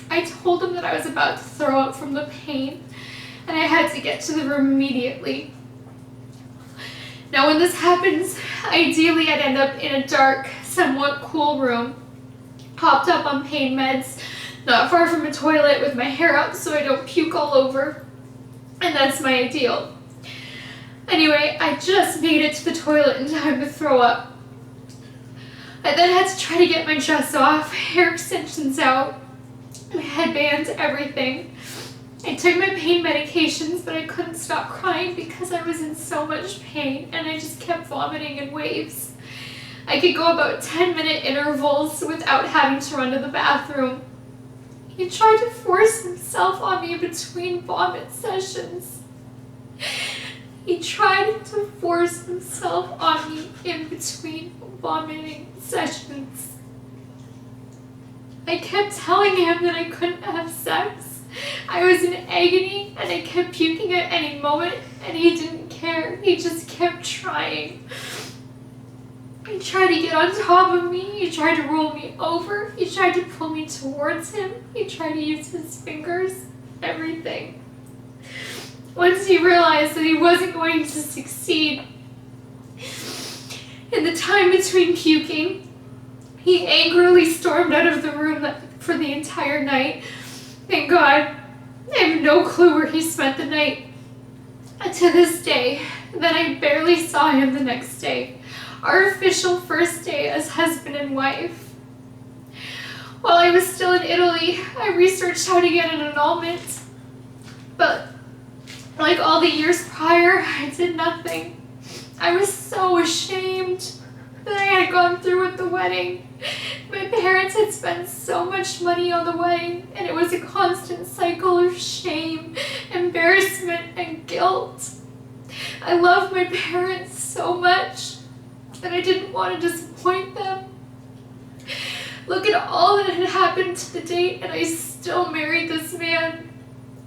I told him that I was about to throw up from the pain, and I had to get to the room immediately. Now, when this happens, ideally I'd end up in a dark, somewhat cool room, hopped up on pain meds, not far from a toilet with my hair up so I don't puke all over. And that's my ideal. Anyway, I just made it to the toilet in time to throw up. I then had to try to get my dress off, hair extensions out, my headbands, everything. I took my pain medications, but I couldn't stop crying because I was in so much pain and I just kept vomiting in waves. I could go about 10-minute intervals without having to run to the bathroom. He tried to force himself on me between vomit sessions. He tried to force himself on me in between vomiting sessions. I kept telling him that I couldn't have sex. I was in agony and I kept puking at any moment, and he didn't care. He just kept trying. He tried to get on top of me. He tried to roll me over. He tried to pull me towards him. He tried to use his fingers. Everything. Once he realized that he wasn't going to succeed, in the time between puking, he angrily stormed out of the room for the entire night. Thank God. I have no clue where he spent the night. To this day, then I barely saw him the next day. Our official first day as husband and wife. While I was still in Italy, I researched how to get an annulment. But like all the years prior, I did nothing. I was so ashamed that I had gone through with the wedding. My parents had spent so much money on the wedding, and it was a constant cycle of shame, embarrassment, and guilt. I loved my parents so much, and I didn't want to disappoint them. Look at all that had happened to the date, and I still married this man.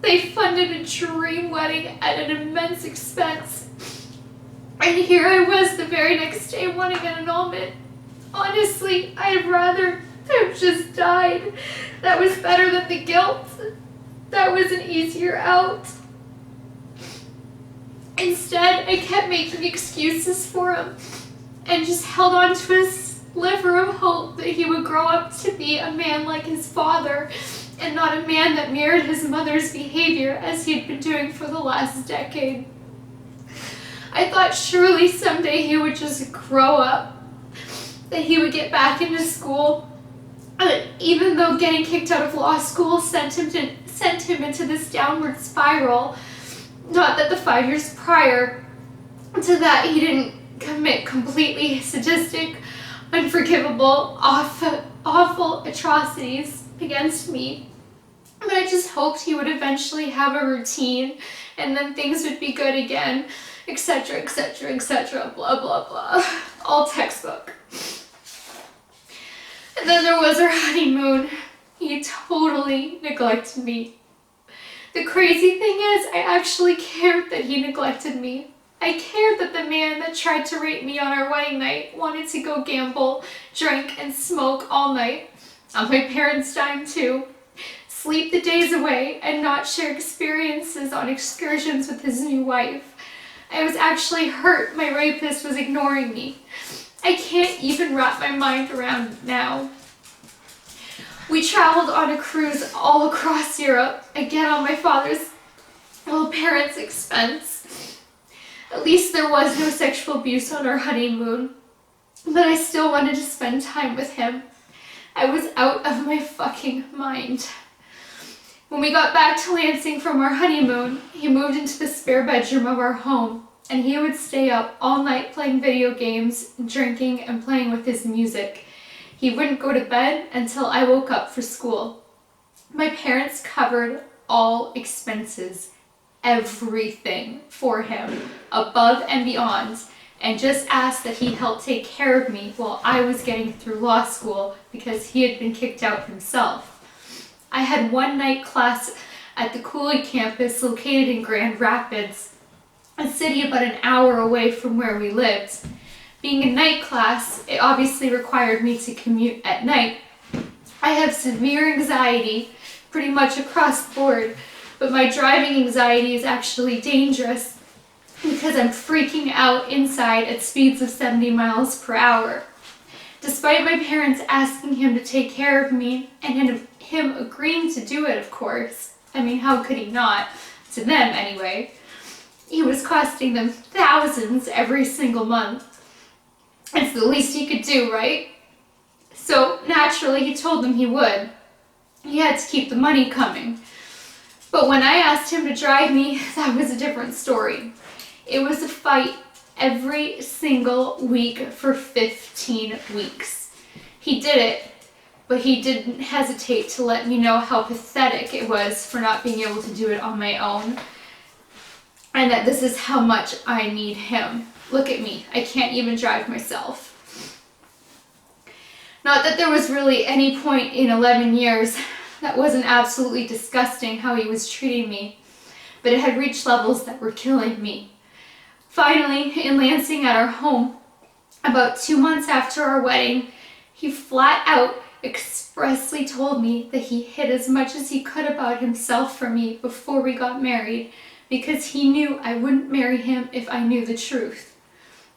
They funded a dream wedding at an immense expense. And here I was the very next day wanting an annulment. Honestly, I'd rather have just died. That was better than the guilt. That was an easier out. Instead, I kept making excuses for him and just held on to a sliver of hope that he would grow up to be a man like his father and not a man that mirrored his mother's behavior as he had been doing for the last decade. I thought surely someday he would just grow up, that he would get back into school, even though getting kicked out of law school sent him into this downward spiral. Not that the 5 years prior to that he didn't commit completely sadistic, unforgivable, awful atrocities against me. But I just hoped he would eventually have a routine and then things would be good again, etc., etc., etc., blah, blah, blah. All textbook. And then there was our honeymoon. He totally neglected me. The crazy thing is, I actually cared that he neglected me. I cared that the man that tried to rape me on our wedding night wanted to go gamble, drink, and smoke all night. On my parents' dime too. Sleep the days away and not share experiences on excursions with his new wife. I was actually hurt my rapist was ignoring me. I can't even wrap my mind around it now. We traveled on a cruise all across Europe, again on my parents' expense. At least there was no sexual abuse on our honeymoon. but I still wanted to spend time with him. I was out of my fucking mind. When we got back to Lansing from our honeymoon, he moved into the spare bedroom of our home, and he would stay up all night playing video games, drinking, and playing with his music. He wouldn't go to bed until I woke up for school. My parents covered all expenses, everything for him, above and beyond, and just asked that he help take care of me while I was getting through law school because he had been kicked out himself. I had one night class at the Cooley campus located in Grand Rapids, a city about an hour away from where we lived. Being a night class, it obviously required me to commute at night. I have severe anxiety, pretty much across the board, but my driving anxiety is actually dangerous because I'm freaking out inside at speeds of 70 miles per hour. Despite my parents asking him to take care of me and him agreeing to do it, of course, I mean, how could he not? To them, anyway. He was costing them thousands every single month. It's the least he could do, right? So, naturally, he told them he would. He had to keep the money coming. But when I asked him to drive me, that was a different story. It was a fight every single week for 15 weeks. He did it, but he didn't hesitate to let me know how pathetic it was for not being able to do it on my own, and that this is how much I need him. Look at me, I can't even drive myself. Not that there was really any point in 11 years that wasn't absolutely disgusting how he was treating me, but it had reached levels that were killing me. Finally, in Lansing at our home, about 2 months after our wedding, he flat out expressly told me that he hid as much as he could about himself from me before we got married because he knew I wouldn't marry him if I knew the truth.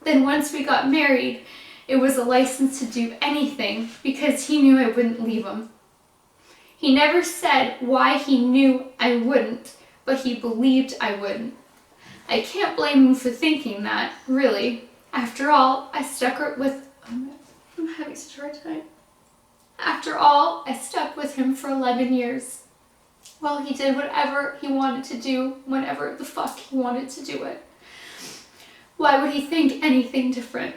Then once we got married, it was a license to do anything because he knew I wouldn't leave him. He never said why he knew I wouldn't, but he believed I wouldn't. I can't blame him for thinking that, really. After all, I stuck with... I'm having such a hard time. After all, I stuck with him for 11 years. Well, he did whatever he wanted to do, whenever the fuck he wanted to do it. Why would he think anything different?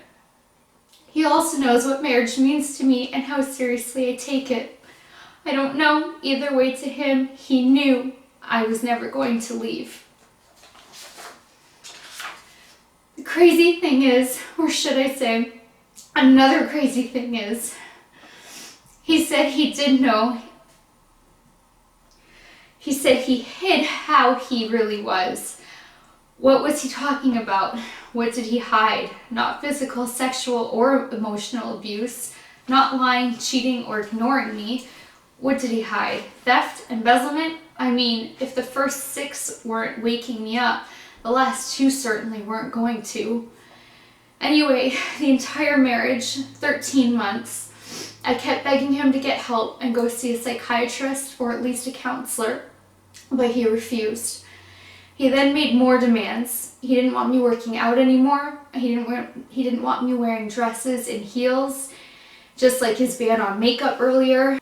He also knows what marriage means to me and how seriously I take it. I don't know, either way to him, he knew I was never going to leave. The crazy thing is, or should I say, another crazy thing is, he said he did know. He said he hid how he really was. What was he talking about? What did he hide? Not physical, sexual, or emotional abuse. Not lying, cheating, or ignoring me. What did he hide? Theft? Embezzlement? I mean, if the first 6 weren't waking me up, the last 2 certainly weren't going to. Anyway, the entire marriage, 13 months, I kept begging him to get help and go see a psychiatrist or at least a counselor, but he refused. He then made more demands. He didn't want me working out anymore. He didn't want me wearing dresses and heels, just like his ban on makeup earlier.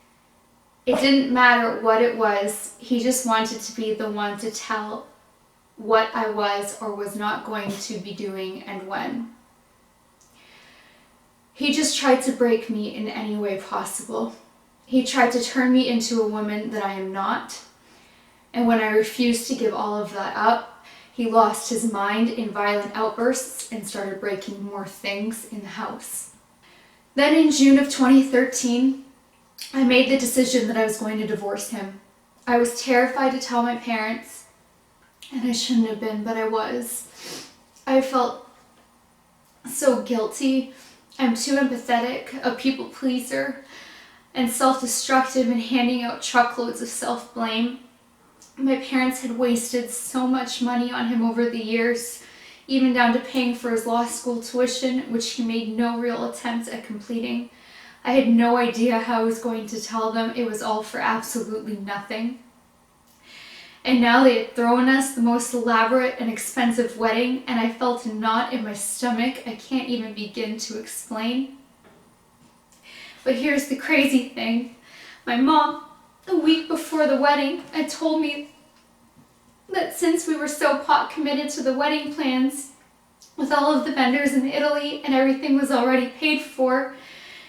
It didn't matter what it was. He just wanted to be the one to tell what I was or was not going to be doing and when. He just tried to break me in any way possible. He tried to turn me into a woman that I am not. And when I refused to give all of that up, he lost his mind in violent outbursts and started breaking more things in the house. Then in June of 2013, I made the decision that I was going to divorce him. I was terrified to tell my parents, and I shouldn't have been, but I was. I felt so guilty. I'm too empathetic, a people pleaser, and self-destructive in handing out truckloads of self-blame. My parents had wasted so much money on him over the years, even down to paying for his law school tuition, which he made no real attempt at completing. I had no idea how I was going to tell them. It was all for absolutely nothing. And now they had thrown us the most elaborate and expensive wedding, and I felt a knot in my stomach I can't even begin to explain. But here's the crazy thing. My mom, a week before the wedding, had told me that since we were so pot committed to the wedding plans, with all of the vendors in Italy and everything was already paid for,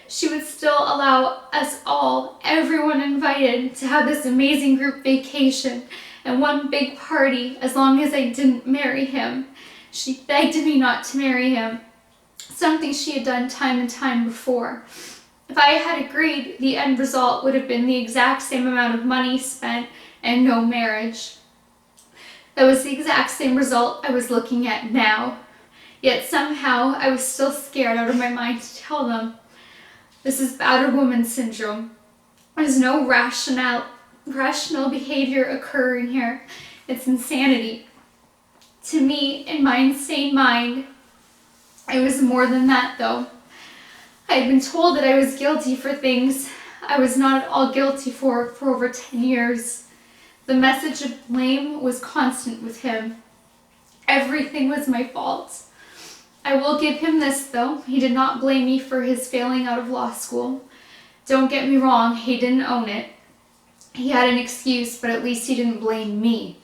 she would still allow us all, everyone invited, to have this amazing group vacation and one big party as long as I didn't marry him. She begged me not to marry him, something she had done time and time before. If I had agreed, the end result would have been the exact same amount of money spent and no marriage. That was the exact same result I was looking at now. Yet somehow I was still scared out of my mind to tell them. This is battered woman syndrome. There's no rational behavior occurring here. It's insanity. To me, in my insane mind, it was more than that though. I had been told that I was guilty for things I was not at all guilty for over 10 years. The message of blame was constant with him. Everything was my fault. I will give him this though, he did not blame me for his failing out of law school. Don't get me wrong, he didn't own it. He had an excuse, but at least he didn't blame me.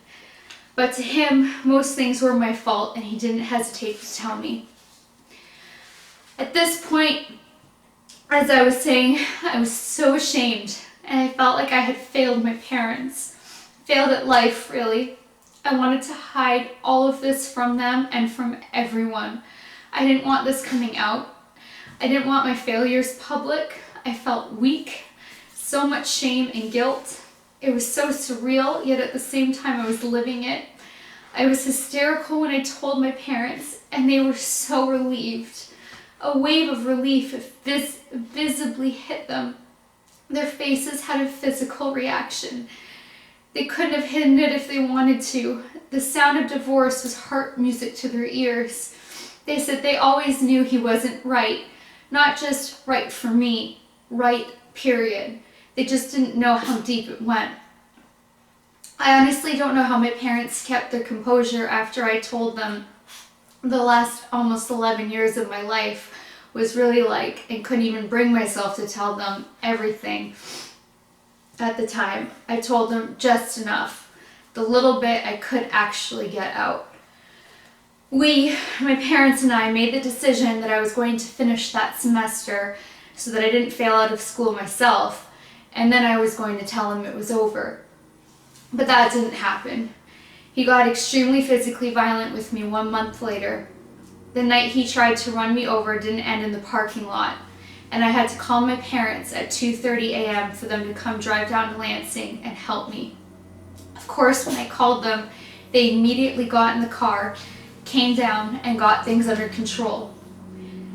But to him, most things were my fault and he didn't hesitate to tell me. At this point, as I was saying, I was so ashamed and I felt like I had failed my parents. Failed at life, really. I wanted to hide all of this from them and from everyone. I didn't want this coming out. I didn't want my failures public. I felt weak, so much shame and guilt. It was so surreal, yet at the same time I was living it. I was hysterical when I told my parents, and they were so relieved. A wave of relief visibly hit them. Their faces had a physical reaction. They couldn't have hidden it if they wanted to. The sound of divorce was heart music to their ears. They said they always knew he wasn't right. Not just right for me, right, period. They just didn't know how deep it went. I honestly don't know how my parents kept their composure after I told them the last almost 11 years of my life was really like, and couldn't even bring myself to tell them everything. At the time, I told them just enough, the little bit I could actually get out. My parents and I, made the decision that I was going to finish that semester so that I didn't fail out of school myself, and then I was going to tell him it was over. But that didn't happen. He got extremely physically violent with me 1 month later. The night he tried to run me over didn't end in the parking lot, and I had to call my parents at 2:30 a.m. for them to come drive down to Lansing and help me. Of course, when I called them, they immediately got in the car, came down, and got things under control.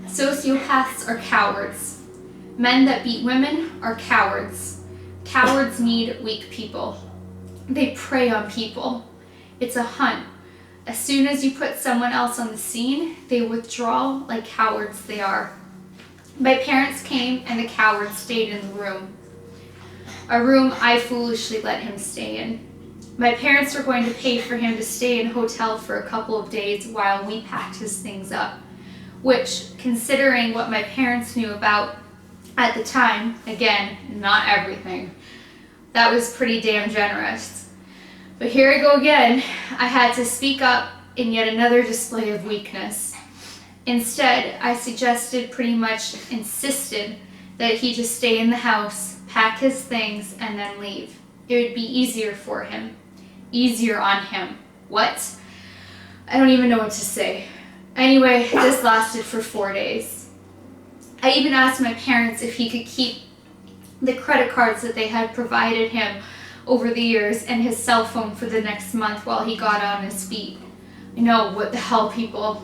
Sociopaths are cowards. Men that beat women are cowards. Cowards need weak people. They prey on people. It's a hunt. As soon as you put someone else on the scene, they withdraw like cowards they are. My parents came and the coward stayed in the room. A room I foolishly let him stay in. My parents were going to pay for him to stay in a hotel for a couple of days while we packed his things up, which, considering what my parents knew about at the time, again, not everything, that was pretty damn generous. But here I go again. I had to speak up in yet another display of weakness. Instead, I suggested, pretty much insisted, that he just stay in the house, pack his things, and then leave. It would be easier for him. Easier on him. What? I don't even know what to say. Anyway, this lasted for 4 days. I even asked my parents if he could keep the credit cards that they had provided him over the years and his cell phone for the next month while he got on his feet. You know, what the hell, people?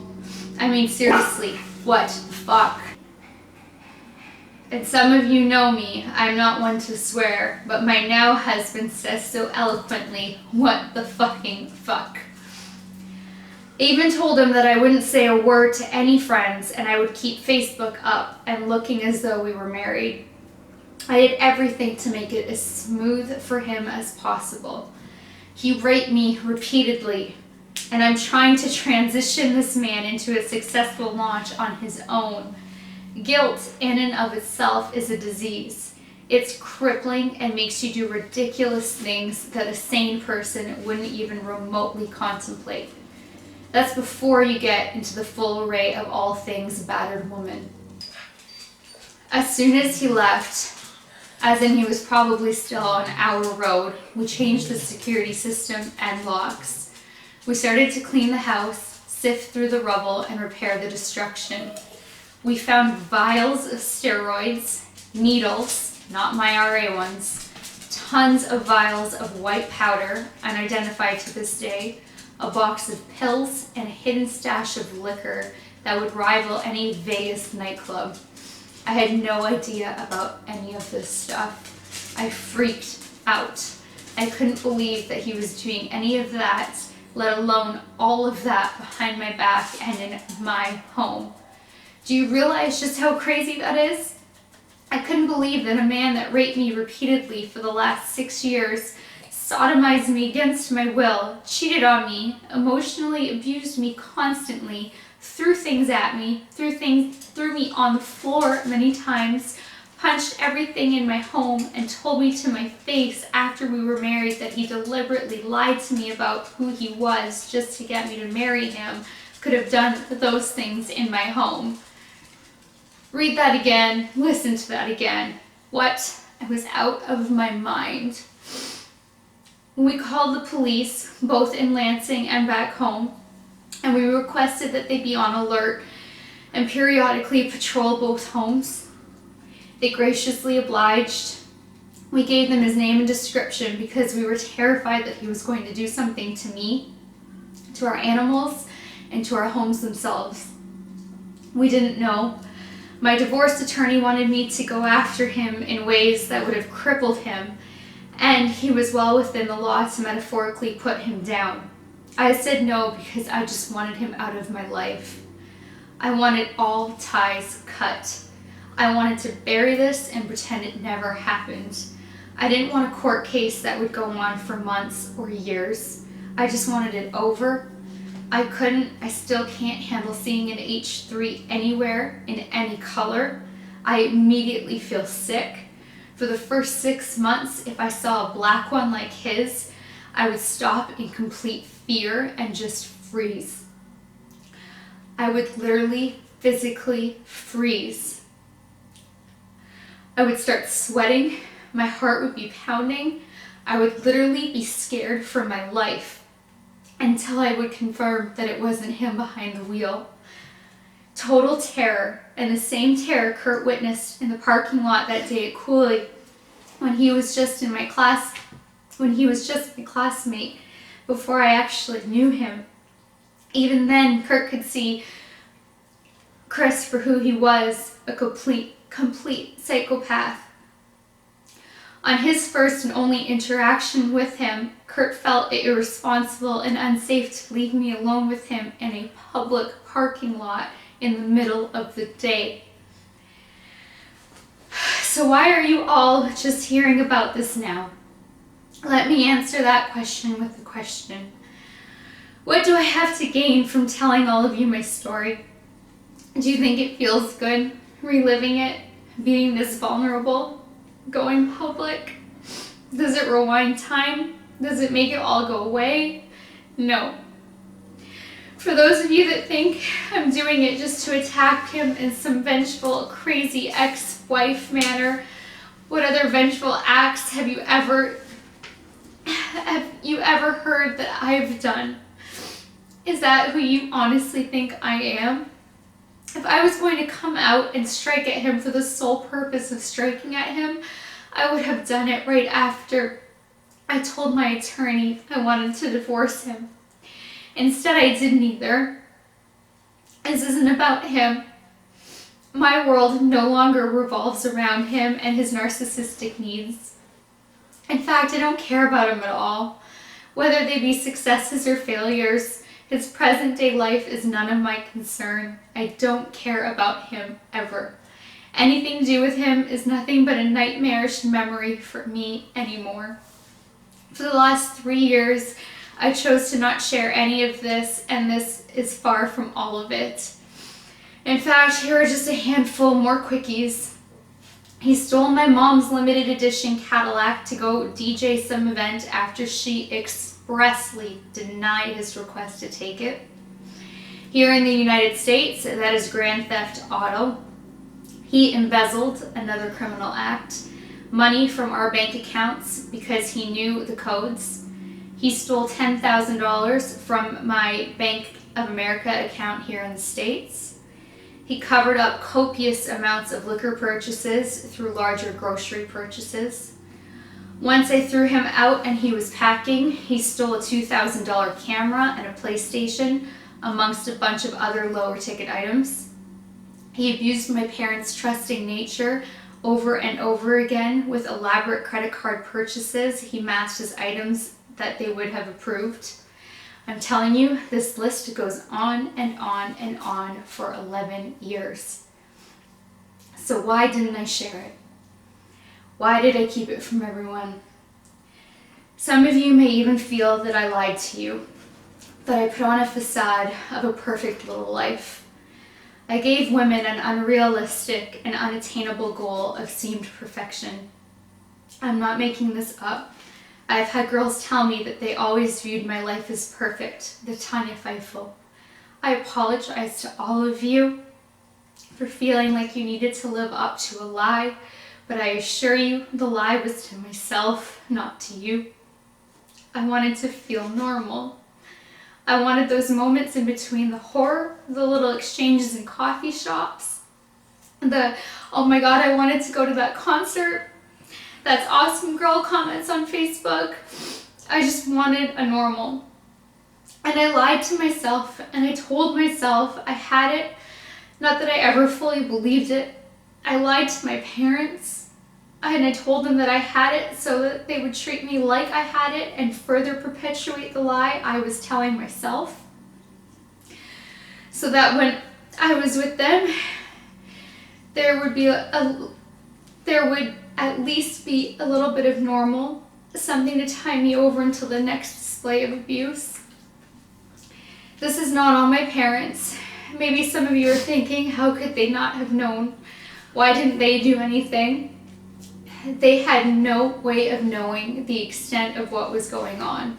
I mean, seriously, what the fuck? And some of you know me, I'm not one to swear, but my now husband says so eloquently, what the fucking fuck? I even told him that I wouldn't say a word to any friends and I would keep Facebook up and looking as though we were married. I did everything to make it as smooth for him as possible. He raped me repeatedly, and I'm trying to transition this man into a successful launch on his own. Guilt in and of itself is a disease. It's crippling and makes you do ridiculous things that a sane person wouldn't even remotely contemplate. That's before you get into the full array of all things battered woman. As soon as he left, as in he was probably still on our road, we changed the security system and locks. We started to clean the house, sift through the rubble, and repair the destruction. We found vials of steroids, needles, not my RA ones, tons of vials of white powder, unidentified to this day, a box of pills, and a hidden stash of liquor that would rival any Vegas nightclub. I had no idea about any of this stuff. I freaked out. I couldn't believe that he was doing any of that, let alone all of that behind my back and in my home. Do you realize just how crazy that is? I couldn't believe that a man that raped me repeatedly for the last 6 years, sodomized me against my will, cheated on me, emotionally abused me constantly, threw things at me, threw me on the floor many times, punched everything in my home, and told me to my face after we were married that he deliberately lied to me about who he was just to get me to marry him, could have done those things in my home. Read that again, listen to that again. What? I was out of my mind. We called the police, both in Lansing and back home, and we requested that they be on alert and periodically patrol both homes. They graciously obliged. We gave them his name and description because we were terrified that he was going to do something to me, to our animals, and to our homes themselves. We didn't know. My divorce attorney wanted me to go after him in ways that would have crippled him, and he was well within the law to metaphorically put him down. I said no because I just wanted him out of my life. I wanted all ties cut. I wanted to bury this and pretend it never happened. I didn't want a court case that would go on for months or years. I just wanted it over. I still can't handle seeing an H3 anywhere in any color. I immediately feel sick. For the first 6 months, if I saw a black one like his, I would stop in complete fear and just freeze. I would literally, physically freeze. I would start sweating. My heart would be pounding. I would literally be scared for my life until I would confirm that it wasn't him behind the wheel. Total terror, and the same terror Kurt witnessed in the parking lot that day at Cooley when he was just my classmate before I actually knew him. Even then, Kurt could see Chris for who he was, a complete psychopath. On his first and only interaction with him, Kurt felt it irresponsible and unsafe to leave me alone with him in a public parking lot in the middle of the day. So why are you all just hearing about this now? Let me answer that question with a question. What do I have to gain from telling all of you my story? Do you think it feels good reliving it, being this vulnerable, going public? Does it rewind time? Does it make it all go away? No. For those of you that think I'm doing it just to attack him in some vengeful, crazy ex-wife manner, what other vengeful acts have you ever heard that I've done? Is that who you honestly think I am? If I was going to come out and strike at him for the sole purpose of striking at him, I would have done it right after I told my attorney I wanted to divorce him. Instead, I did neither. This isn't about him. My world no longer revolves around him and his narcissistic needs. In fact, I don't care about him at all. Whether they be successes or failures, his present-day life is none of my concern. I don't care about him ever. Anything to do with him is nothing but a nightmarish memory for me anymore. For the last 3 years, I chose to not share any of this, and this is far from all of it. In fact, here are just a handful more quickies. He stole my mom's limited edition Cadillac to go DJ some event after she expressly denied his request to take it. Here in the United States, that is grand theft auto. He embezzled, another criminal act, money from our bank accounts because he knew the codes. He stole $10,000 from my Bank of America account here in the States. He covered up copious amounts of liquor purchases through larger grocery purchases. Once I threw him out and he was packing, he stole a $2,000 camera and a PlayStation, amongst a bunch of other lower ticket items. He abused my parents' trusting nature over and over again with elaborate credit card purchases. He matched his items that they would have approved. I'm telling you, this list goes on and on and on for 11 years. So why didn't I share it? Why did I keep it from everyone? Some of you may even feel that I lied to you, that I put on a facade of a perfect little life. I gave women an unrealistic and unattainable goal of seemed perfection. I'm not making this up. I've had girls tell me that they always viewed my life as perfect, the Tanya Feifel. I apologize to all of you for feeling like you needed to live up to a lie, but I assure you the lie was to myself, not to you. I wanted to feel normal. I wanted those moments in between the horror, the little exchanges in coffee shops, the, oh my God, I wanted to go to that concert, that's awesome girl comments on Facebook. I just wanted a normal. And I lied to myself and I told myself I had it. Not that I ever fully believed it. I lied to my parents and I told them that I had it so that they would treat me like I had it and further perpetuate the lie I was telling myself. So that when I was with them, there would at least be a little bit of normal, something to tie me over until the next display of abuse. This is not on my parents. Maybe some of you are thinking, how could they not have known? Why didn't they do anything? They had no way of knowing the extent of what was going on.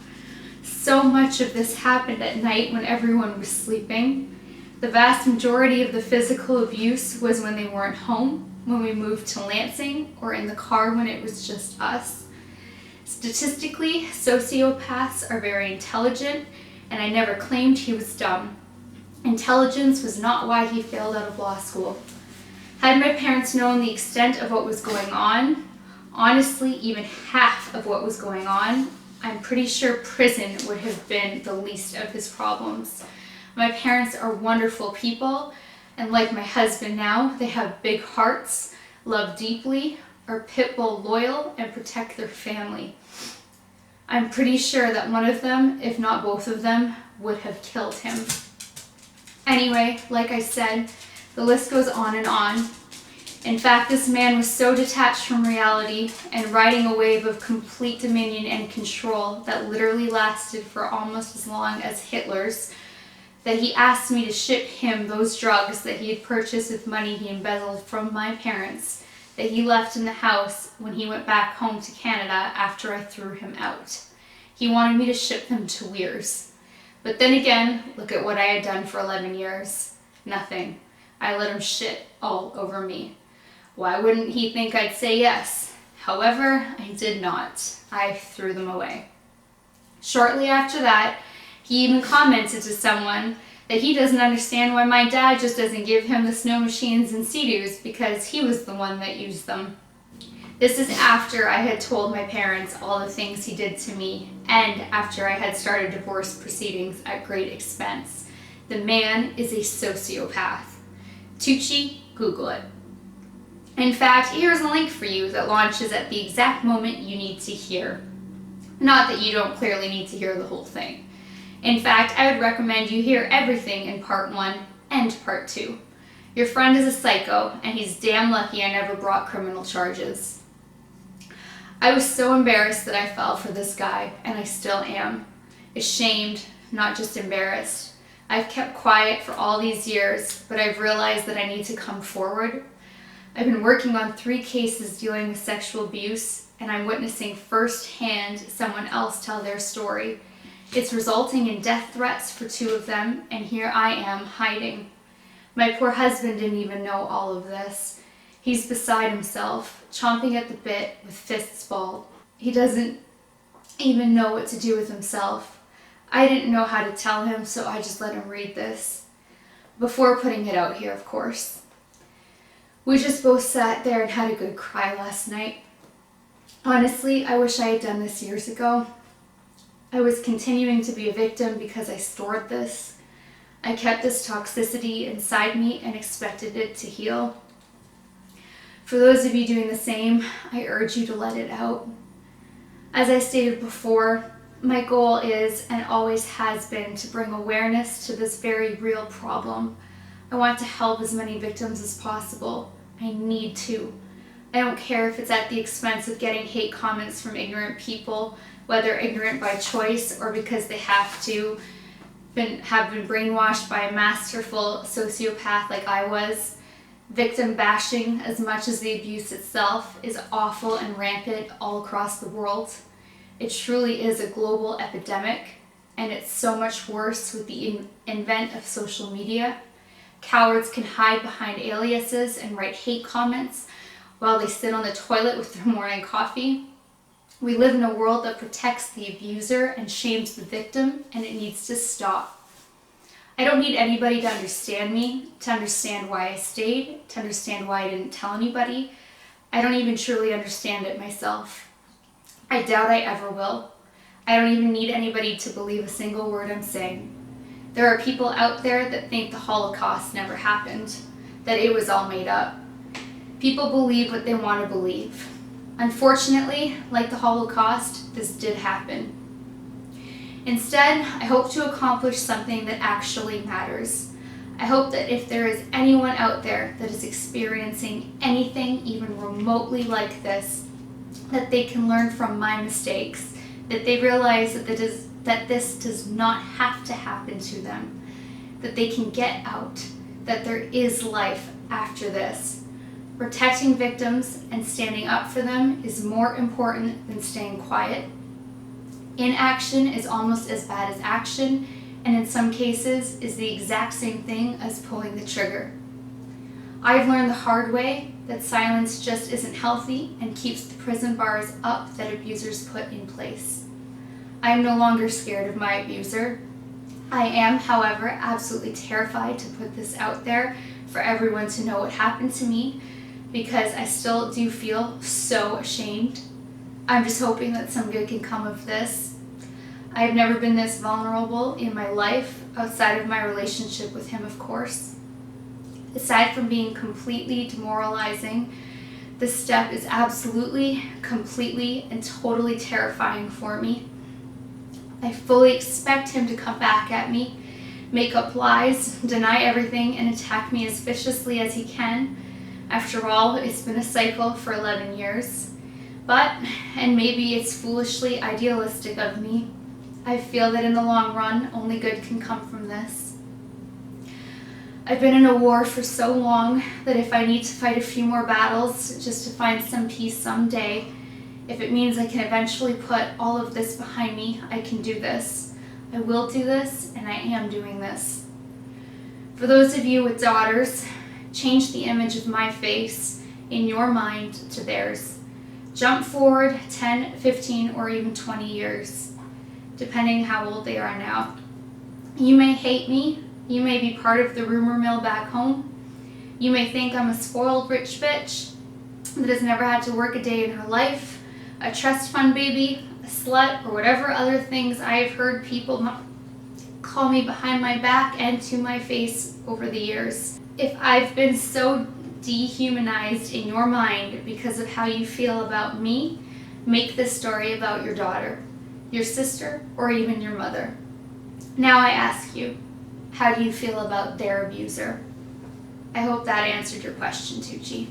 So much of this happened at night when everyone was sleeping. The vast majority of the physical abuse was when they weren't home, when we moved to Lansing, or in the car when it was just us. Statistically, sociopaths are very intelligent, and I never claimed he was dumb. Intelligence was not why he failed out of law school. Had my parents known the extent of what was going on, honestly, even half of what was going on, I'm pretty sure prison would have been the least of his problems. My parents are wonderful people, and like my husband now, they have big hearts, love deeply, are pit bull loyal, and protect their family. I'm pretty sure that one of them, if not both of them, would have killed him. Anyway, like I said, the list goes on and on. In fact, this man was so detached from reality and riding a wave of complete dominion and control that literally lasted for almost as long as Hitler's, that he asked me to ship him those drugs that he had purchased with money he embezzled from my parents, that he left in the house when he went back home to Canada after I threw him out. He wanted me to ship them to Weirs. But then again, look at what I had done for 11 years. Nothing. I let him shit all over me. Why wouldn't he think I'd say yes? However, I did not. I threw them away. Shortly after that, he even commented to someone that he doesn't understand why my dad just doesn't give him the snow machines and Sea-Doos because he was the one that used them. This is after I had told my parents all the things he did to me and after I had started divorce proceedings at great expense. The man is a sociopath. Tucci, Google it. In fact, here's a link for you that launches at the exact moment you need to hear. Not that you don't clearly need to hear the whole thing. In fact, I would recommend you hear everything in part 1 and part 2. Your friend is a psycho, and he's damn lucky I never brought criminal charges. I was so embarrassed that I fell for this guy, and I still am. Ashamed, not just embarrassed. I've kept quiet for all these years, but I've realized that I need to come forward. I've been working on 3 cases dealing with sexual abuse, and I'm witnessing firsthand someone else tell their story. It's resulting in death threats for 2 of them, and here I am hiding. My poor husband didn't even know all of this. He's beside himself, chomping at the bit with fists balled. He doesn't even know what to do with himself. I didn't know how to tell him, so I just let him read this. Before putting it out here, of course. We just both sat there and had a good cry last night. Honestly, I wish I had done this years ago. I was continuing to be a victim because I stored this. I kept this toxicity inside me and expected it to heal. For those of you doing the same, I urge you to let it out. As I stated before, my goal is and always has been to bring awareness to this very real problem. I want to help as many victims as possible. I need to. I don't care if it's at the expense of getting hate comments from ignorant people, whether ignorant by choice or because they have to have been brainwashed by a masterful sociopath like I was. Victim bashing, as much as the abuse itself, is awful and rampant all across the world. It truly is a global epidemic, and it's so much worse with the advent of social media. Cowards can hide behind aliases and write hate comments while they sit on the toilet with their morning coffee. We live in a world that protects the abuser and shames the victim, and it needs to stop. I don't need anybody to understand me, to understand why I stayed, to understand why I didn't tell anybody. I don't even truly understand it myself. I doubt I ever will. I don't even need anybody to believe a single word I'm saying. There are people out there that think the Holocaust never happened, that it was all made up. People believe what they want to believe. Unfortunately, like the Holocaust, this did happen. Instead, I hope to accomplish something that actually matters. I hope that if there is anyone out there that is experiencing anything even remotely like this, that they can learn from my mistakes, that they realize that this does not have to happen to them, that they can get out, that there is life after this. Protecting victims and standing up for them is more important than staying quiet. Inaction is almost as bad as action, and in some cases is the exact same thing as pulling the trigger. I've learned the hard way that silence just isn't healthy and keeps the prison bars up that abusers put in place. I am no longer scared of my abuser. I am, however, absolutely terrified to put this out there for everyone to know what happened to me, because I still do feel so ashamed. I'm just hoping that some good can come of this. I've never been this vulnerable in my life, outside of my relationship with him, of course. Aside from being completely demoralizing, this step is absolutely, completely, and totally terrifying for me. I fully expect him to come back at me, make up lies, deny everything, and attack me as viciously as he can. After all, it's been a cycle for 11 years. But, and maybe it's foolishly idealistic of me, I feel that in the long run, only good can come from this. I've been in a war for so long that if I need to fight a few more battles just to find some peace someday, if it means I can eventually put all of this behind me, I can do this. I will do this, and I am doing this. For those of you with daughters, change the image of my face in your mind to theirs. Jump forward 10, 15, or even 20 years, depending how old they are now. You may hate me. You may be part of the rumor mill back home. You may think I'm a spoiled rich bitch that has never had to work a day in her life, a trust fund baby, a slut, or whatever other things I have heard people call me behind my back and to my face over the years. If I've been so dehumanized in your mind because of how you feel about me, make this story about your daughter, your sister, or even your mother. Now I ask you, how do you feel about their abuser? I hope that answered your question, Tucci.